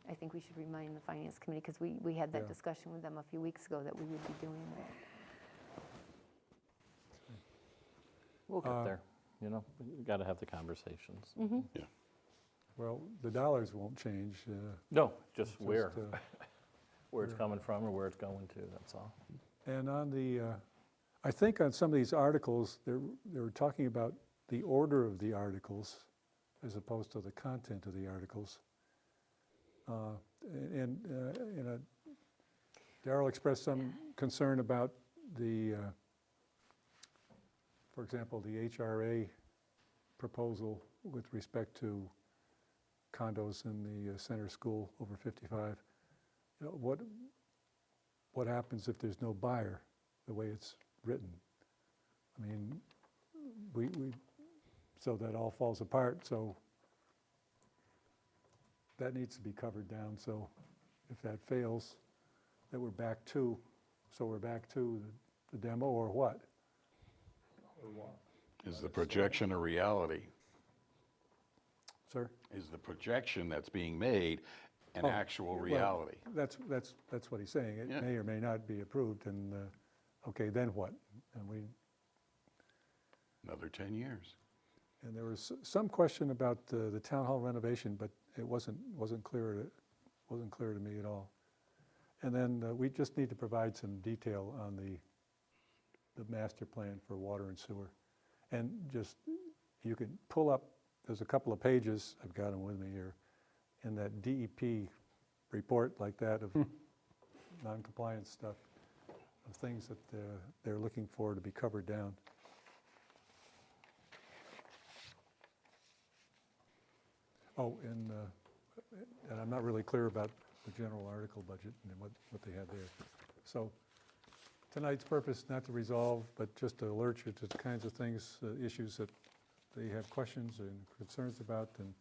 I think we should remind the Finance Committee, because we had that Yeah. discussion with them a few weeks ago, that we would be doing that. We'll get there, you know, we got to have the conversations. well, the dollars won't change. No, just where where. it's coming from or where it's going to, that's all. And on the, I think on some of these articles, they were talking about the order of the articles as opposed to the content of the articles. And Darrell expressed some concern about the, for example, the HRA proposal with respect to condos in the center school over 55. You know, what happens if there's no buyer, the way it's written? I mean, we so that all falls apart, so that needs to be covered down, so if that fails, then we're back to the demo, or what? Is the projection a reality? Sir? Is the projection that's being made an Oh, actual well, reality? That's what he's saying. It Yeah. may or may not be approved, and, okay, then what? And Another 10 years. And there was some question about the town hall renovation, but it wasn't clear to me at all. And then we just need to provide some detail on the master plan for water and sewer. And just, you can pull up, there's a couple of pages, I've got them with me here, in that DEP report like that of non-compliance stuff, of things that they're looking for to be covered down. Oh, and I'm not really clear about the general article budget and what they had there. So tonight's purpose, not to resolve, but just to alert you to the kinds of things, issues that they have questions and concerns about, and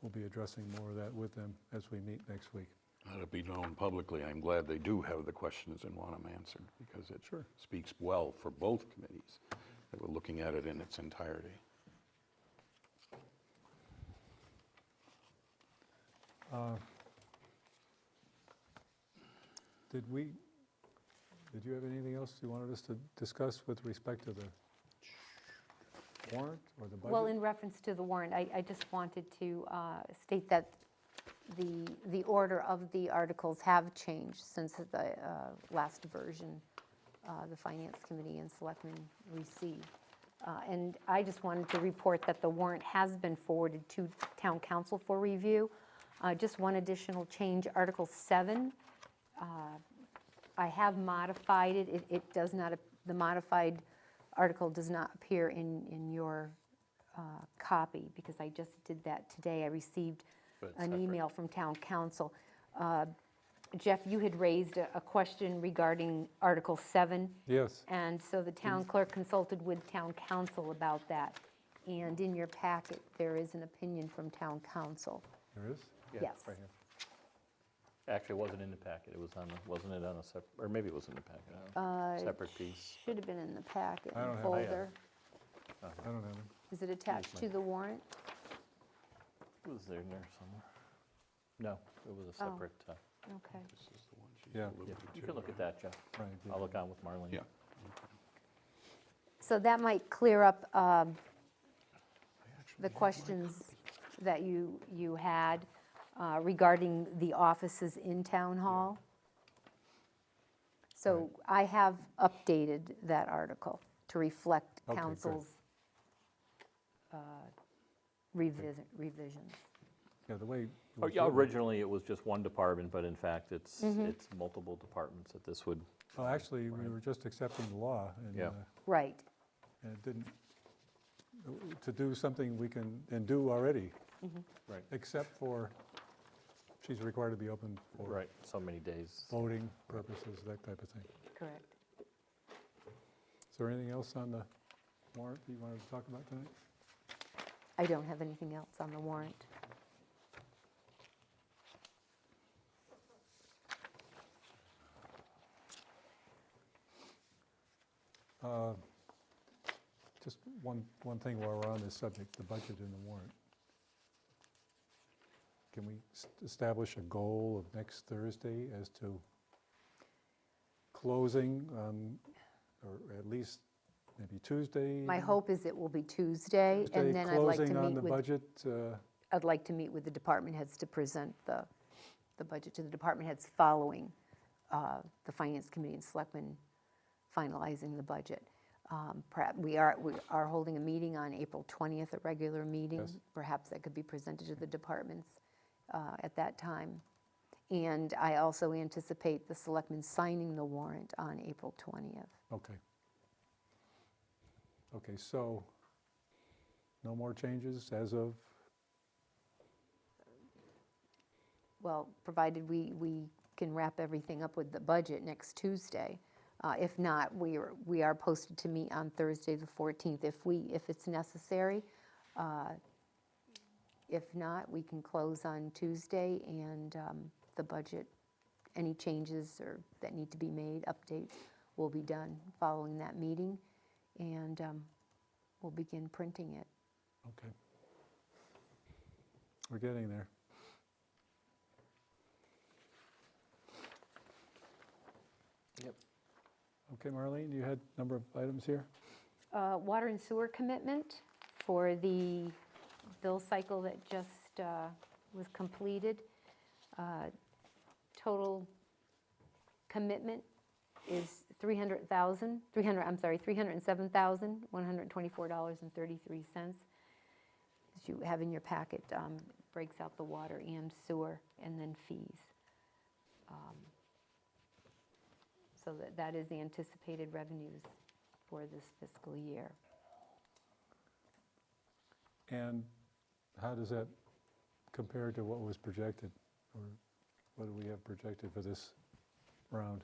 we'll be addressing more of that with them as we meet next week. Let it be known publicly, I'm glad they do have the questions and want them answered, because it Sure. speaks well for both committees, that we're looking at it in its entirety. Did you have anything else you wanted us to discuss with respect to the warrant or the budget? Well, in reference to the warrant, I just wanted to state that the order of the articles have changed since the last version the Finance Committee and Selectmen received. And I just wanted to report that the warrant has been forwarded to Town Council for review. Just one additional change, Article 7. I have modified it. It does not, the modified article does not appear in your copy, because I just did that today. I received But an separate. email from Town Council. Jeff, you had raised a question regarding Article 7. Yes, And so the town clerk consulted with town council about that. And in your packet, there is an opinion from town council. there is. Yeah, Yes. right here. Actually, it wasn't in the packet, it was on, wasn't it on a separate, or maybe it was in the packet, I don't know. It Separate piece. Should have been in the packet, I don't have it. folder. I don't have it. Is it attached to the warrant? It was there somewhere. No, it was a Oh. separate, Okay. This is the one she's Yeah. alluding you to. can look at that, Jeff. Right, yeah. I'll look on with Marlene. Yeah. So that might clear up the questions that you had regarding the offices in Town Hall. So I have updated that article to reflect Okay, good. council's revisions. Yeah, the way. it Oh, was yeah, written- originally it was just one department, but in fact, it's Mm-hmm. multiple departments that this would, Well, actually, we were just accepting the law. And Yeah. Right. And it didn't, to do something we can, and do already, Right. except for, she's required to be open for Right, so many days. voting purposes, that type of thing. Correct. Is there anything else on the warrant that you wanted to talk about tonight? I don't have anything else on the warrant. Just one thing while we're on this subject, the budget and the warrant. Can we establish a goal of next Thursday as to closing, or at least maybe Tuesday? My hope is it will be Tuesday, Tuesday, and then I'd like to closing on meet the with, budget? I'd like to meet with the department heads to present the budget to the department heads following the Finance Committee and Selectmen finalizing the budget. Perhaps we are holding a meeting on April 20th, a regular meeting. Yes. Perhaps that could be presented to the departments at that time. And I also anticipate the Selectmen signing the warrant on April 20th. Okay. Okay, so no more changes as of, Well, provided we can wrap everything up with the budget next Tuesday. If not, we are posted to meet on Thursday, the 14th, if it's necessary. If not, we can close on Tuesday, and the budget, any changes or that need to be made, updates, will be done following that meeting, and we'll begin printing it. okay. We're getting there. Yep. Okay, Marlene, you had a number of items here? Water and sewer commitment for the bill cycle that just was completed. Total commitment is $307,124.33. As you have in your packet, breaks out the water and sewer, and then fees. So that is the anticipated revenues for this fiscal year. And how does that compare to what was projected? Or what do we have projected for this round?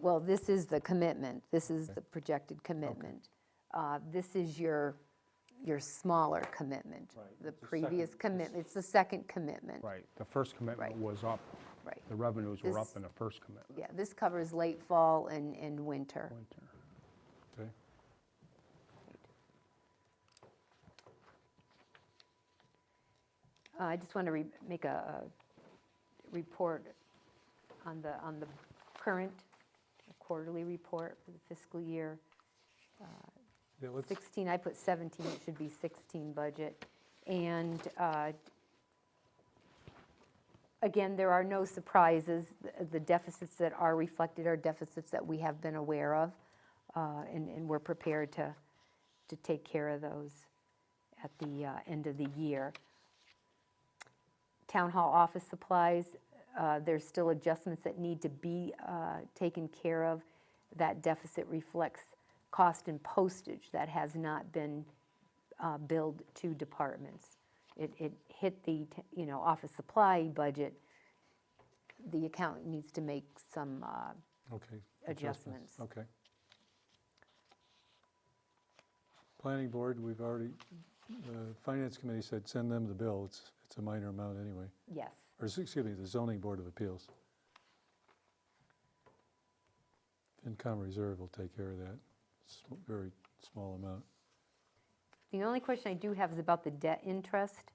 Well, this is the commitment. This is the projected commitment. This is your smaller commitment. Right. The It's the previous second- commitment, it's the second commitment. Right, the first commitment Right. was up, Right. the revenues were up This- in the first commitment. Yeah, this covers late fall and winter. Winter. Okay, I just want to make a report on the current quarterly report for the fiscal year yeah, let's, 16. I put 17, it should be 16 budget. And again, there are no surprises. The deficits that are reflected are deficits that we have been aware of, and we're prepared to take care of those at the end of the year. Town hall office supplies, there's still adjustments that need to be taken care of. That deficit reflects cost and postage that has not been billed to departments. It hit the, office supply budget. The account needs to make some okay. adjustments. Okay. Planning board, we've already, the finance committee said send them the bill. It's a minor amount anyway. Yes. Or, excuse me, the zoning board of appeals. FinCom reserve will take care of that. Very small amount. The only question I do have is about the debt interest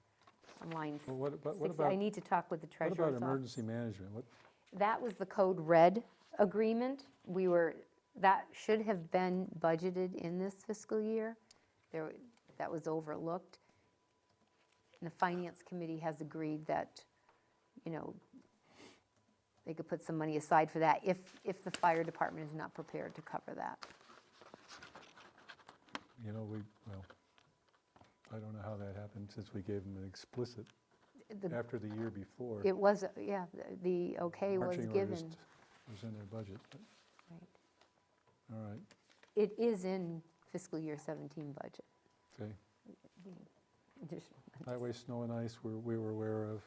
on line Well, what about, 60. I need to talk with the what treasurer's about office. emergency management? What, That was the Code Red agreement. That should have been budgeted in this fiscal year. That was overlooked. And the Finance Committee has agreed that, they could put some money aside for that if the fire department is not prepared to cover that. well, I don't know how that happened since we gave them an explicit after the year before. It was, yeah, the okay was Marching given. orders was in their budget. But, Right. all right. it is in fiscal year 17 budget. Okay. Additional- Highway, snow and ice, we were aware of.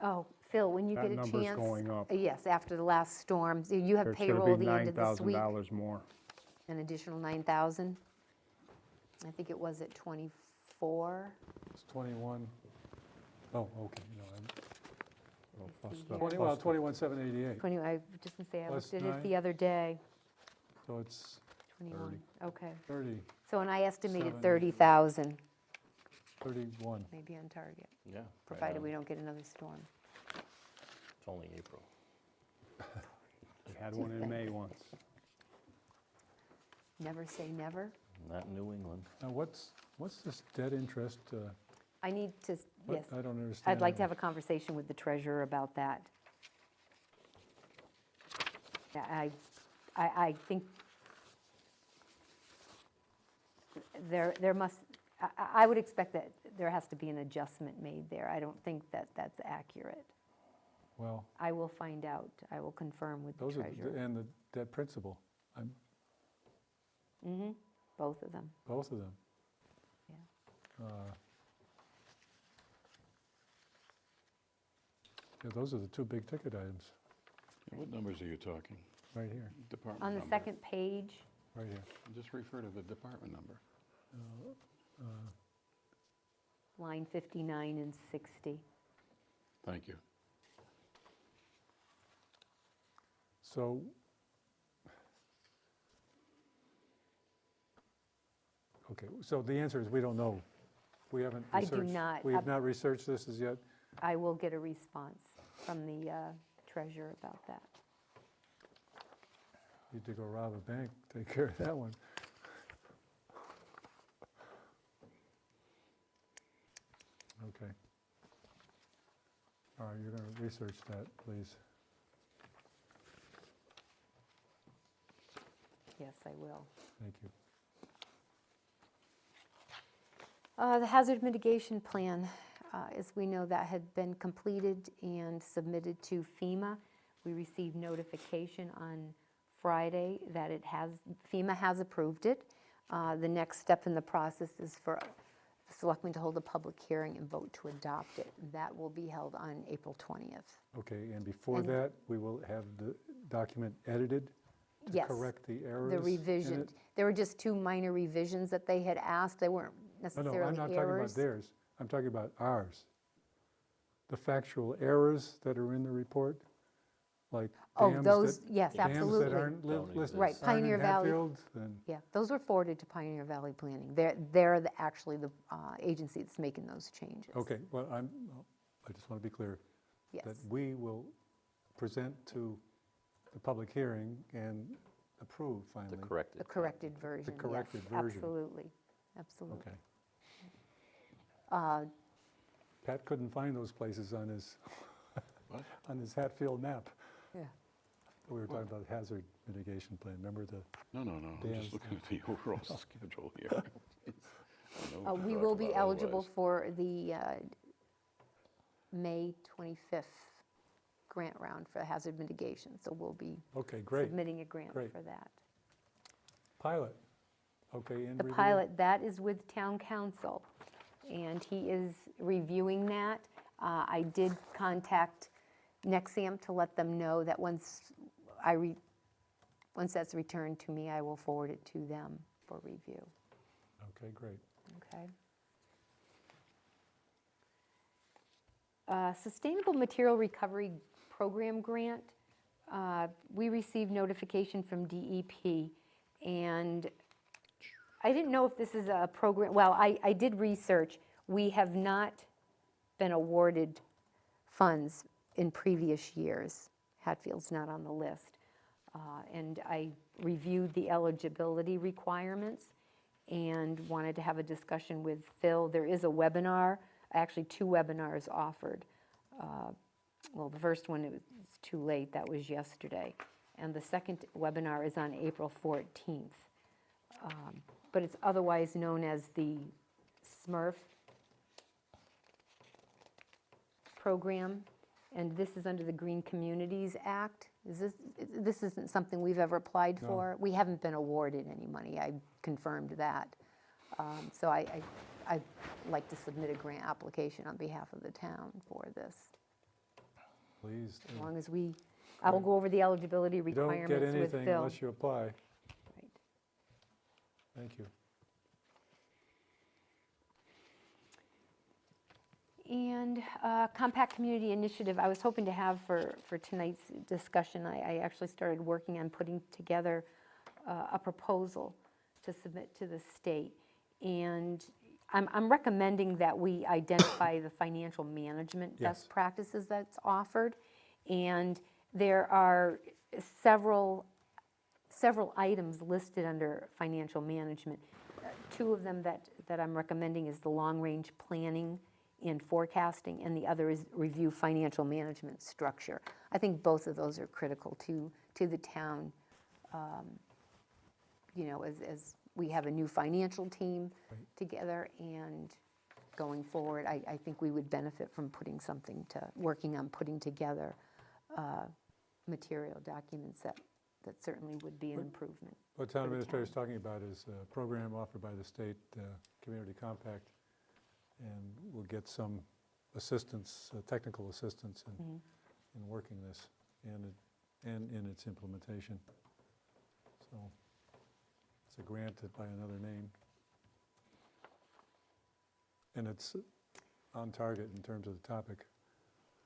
Oh, Phil, when you That get a chance. number's going up. Yes, after the last storms, you have It's gonna payroll be the end of this week, $9,000 more. an additional 9,000. I think it was at 24. It's 21. Oh, okay, no, Well, plus see the- here. well, plus the- 21,788. 20, I just gonna say, I Plus looked at it 9. the other day, So it's 21, okay. 30, So, and I estimated 7. 30,000, 31. maybe on target, Yeah. right provided on. we don't get another storm. It's only April. We had one in May once. Never say never. Not in New England. Now, what's this debt interest? I need to, What? yes, I don't understand. I'd like to have a conversation with the treasurer about that. Yeah, I think there must, I would expect that there has to be an adjustment made there. I don't think that that's accurate. Well, I will find out. I will confirm with the those are, treasurer. and the debt principal, Both of them, both of them. yeah. Yeah, those are the two big ticket items, What numbers are you talking? right here, Department On the number. second page, right here. Just refer to the department number. line 59 and 60. Thank you. So, okay, so the answer is we don't know. We haven't I do researched. not. We have not researched this as yet. I will get a response from the treasurer about that. Need to go rob a bank, take care of that one. Okay. All right, you're going to research that, please. Yes, I will. Thank you. The hazard mitigation plan, as we know, that had been completed and submitted to FEMA. We received notification on Friday that FEMA has approved it. The next step in the process is for the selectmen to hold a public hearing and vote to adopt it. That will be held on April 20th. Okay, and before And- that, we will have the document edited to Yes, correct the errors the in revision. it? There were just 2 minor revisions that they had asked. They weren't No, necessarily no, errors. I'm not talking about theirs. I'm talking about ours. The factual errors that are in the report, like Oh, dams those, that, yes, dams that absolutely. aren't Don't listed, Right, aren't in Pioneer Valley. Hatfield, and, Yeah, those were forwarded to Pioneer Valley Planning. They're actually the agency that's making those changes. okay, well, I just want to be clear. That Yes, we will present to the public hearing and approve finally. The corrected. the corrected version, yes. corrected version. Absolutely, absolutely. Okay. Uh, Pat couldn't find those places on his, What? on his Hatfield map. Yeah. We were talking about hazard mitigation plan, remember the, No, I'm Dams. just looking at the overall schedule here. I know what We to will talk be about eligible otherwise. for the May 25th grant round for hazard mitigation, so we'll be okay, great. submitting a grant Great. for that. Pilot, okay, in The review? pilot, that is with town council, and he is reviewing that. I did contact Nexamp to let them know that once that's returned to me, I will forward it to them for review, Okay, great. okay? Sustainable Material Recovery Program Grant, we received notification from DEP, and I didn't know if this is a program, well, I did research. We have not been awarded funds in previous years. Hatfield's not on the list. And I reviewed the eligibility requirements and wanted to have a discussion with Phil. There is a webinar, actually 2 webinars offered. Well, the first one, it was too late, that was yesterday. And the second webinar is on April 14th. But it's otherwise known as the SMRF program, and this is under the Green Communities Act. This isn't something we've ever applied No. for. We haven't been awarded any money, I confirmed that. So I'd like to submit a grant application on behalf of the town for this. Please. As long as I will go over the eligibility You don't requirements get with anything Phil. unless you apply. Right. Thank you. And Compact Community Initiative, I was hoping to have for tonight's discussion. I actually started working on putting together a proposal to submit to the state. And I'm recommending that we identify the financial management Yes. best practices that's offered. And there are several items listed under financial management. Two of them that I'm recommending is the long-range planning and forecasting, and the other is review financial management structure. I think both of those are critical to the town. You know, as we have a new financial team together, and going forward, I think we would benefit from working on putting together material documents that certainly would be an improvement. What town administrator is talking about is a program offered by the state, Community Compact, and we'll get some assistance, technical assistance in working this and in its implementation. So it's a grant by another name. And it's on target in terms of the topic.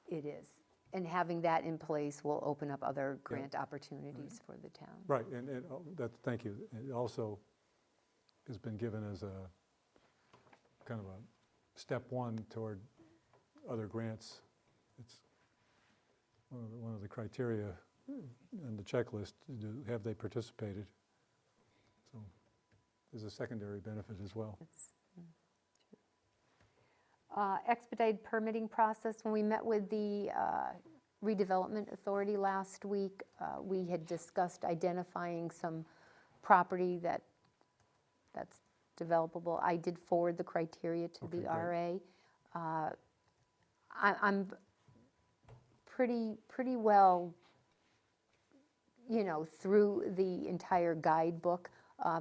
It is. And having that in place will open up other grant opportunities for the town. Right, and thank you. It also has been given as a kind of a step one toward other grants. It's one of the criteria in the checklist, have they participated? So there's a secondary benefit as well. Expedited permitting process. When we met with the redevelopment authority last week, we had discussed identifying some property that's developable. I did forward the criteria to the RA. I'm pretty well, you know, through the entire guidebook.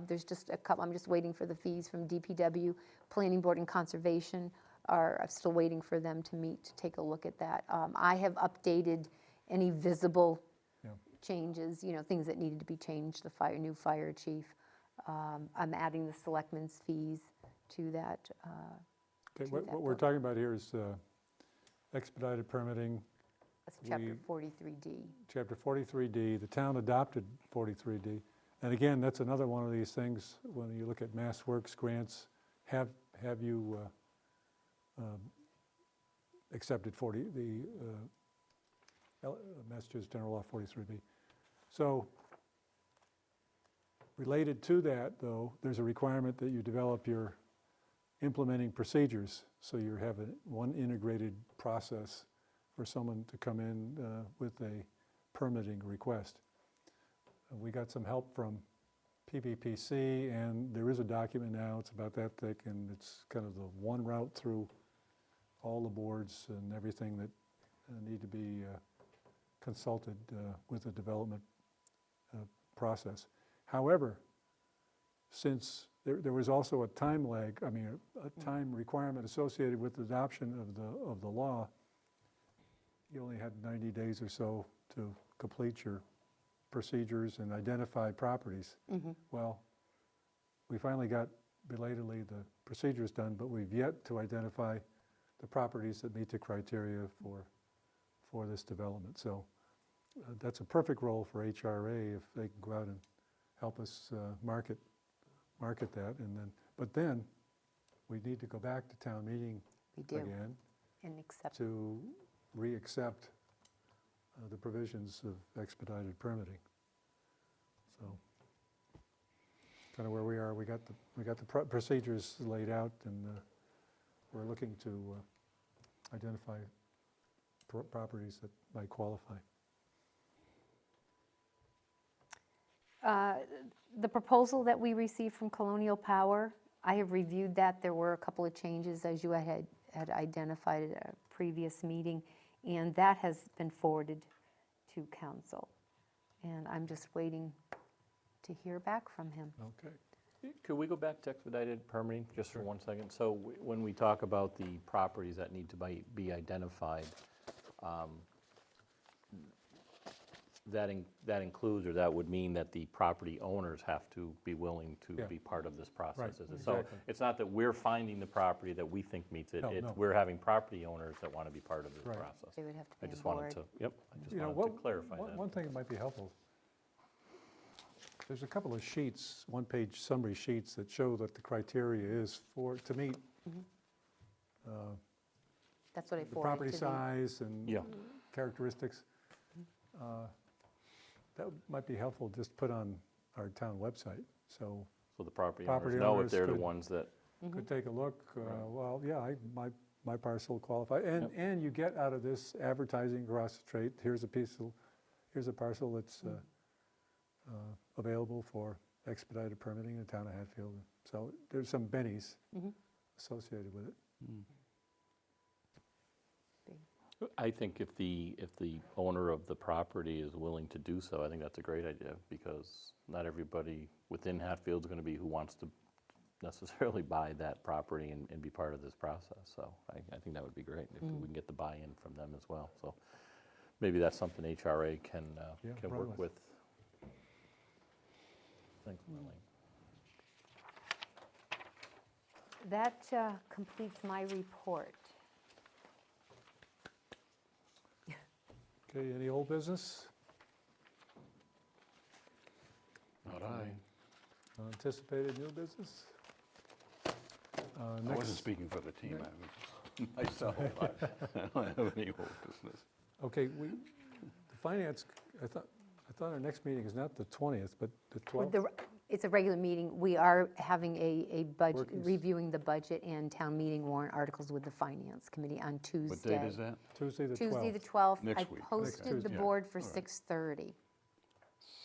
There's just a couple, I'm just waiting for the fees from DPW. Planning Board and Conservation I'm still waiting for them to meet to take a look at that. I have updated any visible changes, you know, things that needed to be changed, the new fire chief. I'm adding the selectmen's fees to that. Okay, what we're talking about here is expedited permitting. That's Chapter 43D. Chapter 43D, the town adopted 43D. And again, that's another one of these things, when you look at Mass Works grants, have you accepted Massachusetts General Law 43B. So related to that, though, there's a requirement that you develop your implementing procedures, so you have one integrated process for someone to come in with a permitting request. We got some help from PVPC, and there is a document now, it's about that thick, and it's kind of the one route through all the boards and everything that need to be consulted with the development process. However, since there was also a time lag, a time requirement associated with the adoption of the law, you only had 90 days or so to complete your procedures and identify properties. Well, we finally got belatedly the procedures done, but we've yet to identify the properties that meet the criteria for this development. So that's a perfect role for HRA if they can go out and help us market that, but then we need to go back to town meeting again And accept. to re-accept the provisions of expedited permitting. So kind of where we are, we got the procedures laid out, and we're looking to identify properties that might qualify. The proposal that we received from Colonial Power, I have reviewed that. There were a couple of changes, as you had identified at a previous meeting, and that has been forwarded to council. And I'm just waiting to hear back from him. Okay. Could we go back to expedited permitting just for 1 second? So when we talk about the properties that need to be identified, that includes, or that would mean that the property owners have to be willing to Yeah. be part of this process, Right, is it? So exactly. it's not that we're finding the property that we think meets it, No, it's no. we're having property owners that want to be part of this Right. process. They would have to I be just on wanted board. to, yep, I just You know, wanted to clarify that. one thing that might be helpful, there's a couple of sheets, one-page summary sheets that show that the criteria is to meet That's what I the forwarded property to the. size and Yeah. characteristics. That might be helpful, just put on our town website, so So the property Property owners know if owners they're the could- ones that, could take a look. Right. Well, yeah, my parcel qualified. And you get out of this advertising across the street, here's a parcel that's available for expedited permitting in the town of Hatfield. So there's some bennies associated with it. I think if the owner of the property is willing to do so, I think that's a great idea, because not everybody within Hatfield is going to be who wants to necessarily buy that property and be part of this process. So I think that would be great if we can get the buy-in from them as well. So maybe that's something HRA can run work with. with. Thanks, Marlene. That completes my report. Okay, any old business? Not I. Anticipated new business? I Next- wasn't speaking for the team, I was myself. I don't have any old business. Okay, the finance, I thought our next meeting is not the 20th, but the 12th? It's a regular meeting. We are having a budget, Working s- reviewing the budget and town meeting warrant articles with the finance committee on Tuesday. What date is that? Tuesday, the 12th. Tuesday, the 12th. Next week. I posted the Tuesday. board for All right. 6:30.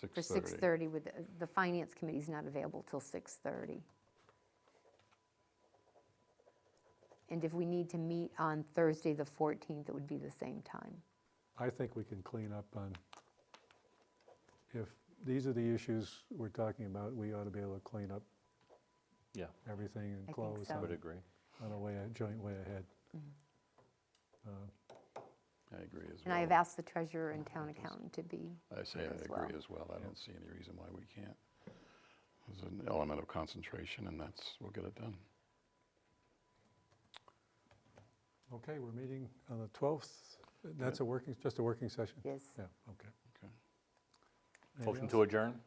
For 6:30. 6:30, with, the finance committee's not available till 6:30. And if we need to meet on Thursday, the 14th, it would be the same time. I think we can clean up on, if these are the issues we're talking about, we ought to be able to clean up Yeah, everything and think close so. I on would agree. a joint way ahead. I agree as well. And I have asked the treasurer and town accountant to be I say here I as well. agree as well. I don't see any reason why we can't. There's an element of concentration, and we'll get it done. Okay, we're meeting on the 12th. That's just a working session? Yes. Yeah, okay. Okay. Anything Motion else? to adjourn?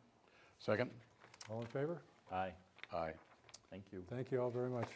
Second? All in favor? Aye, Aye. thank you. Thank you all very much.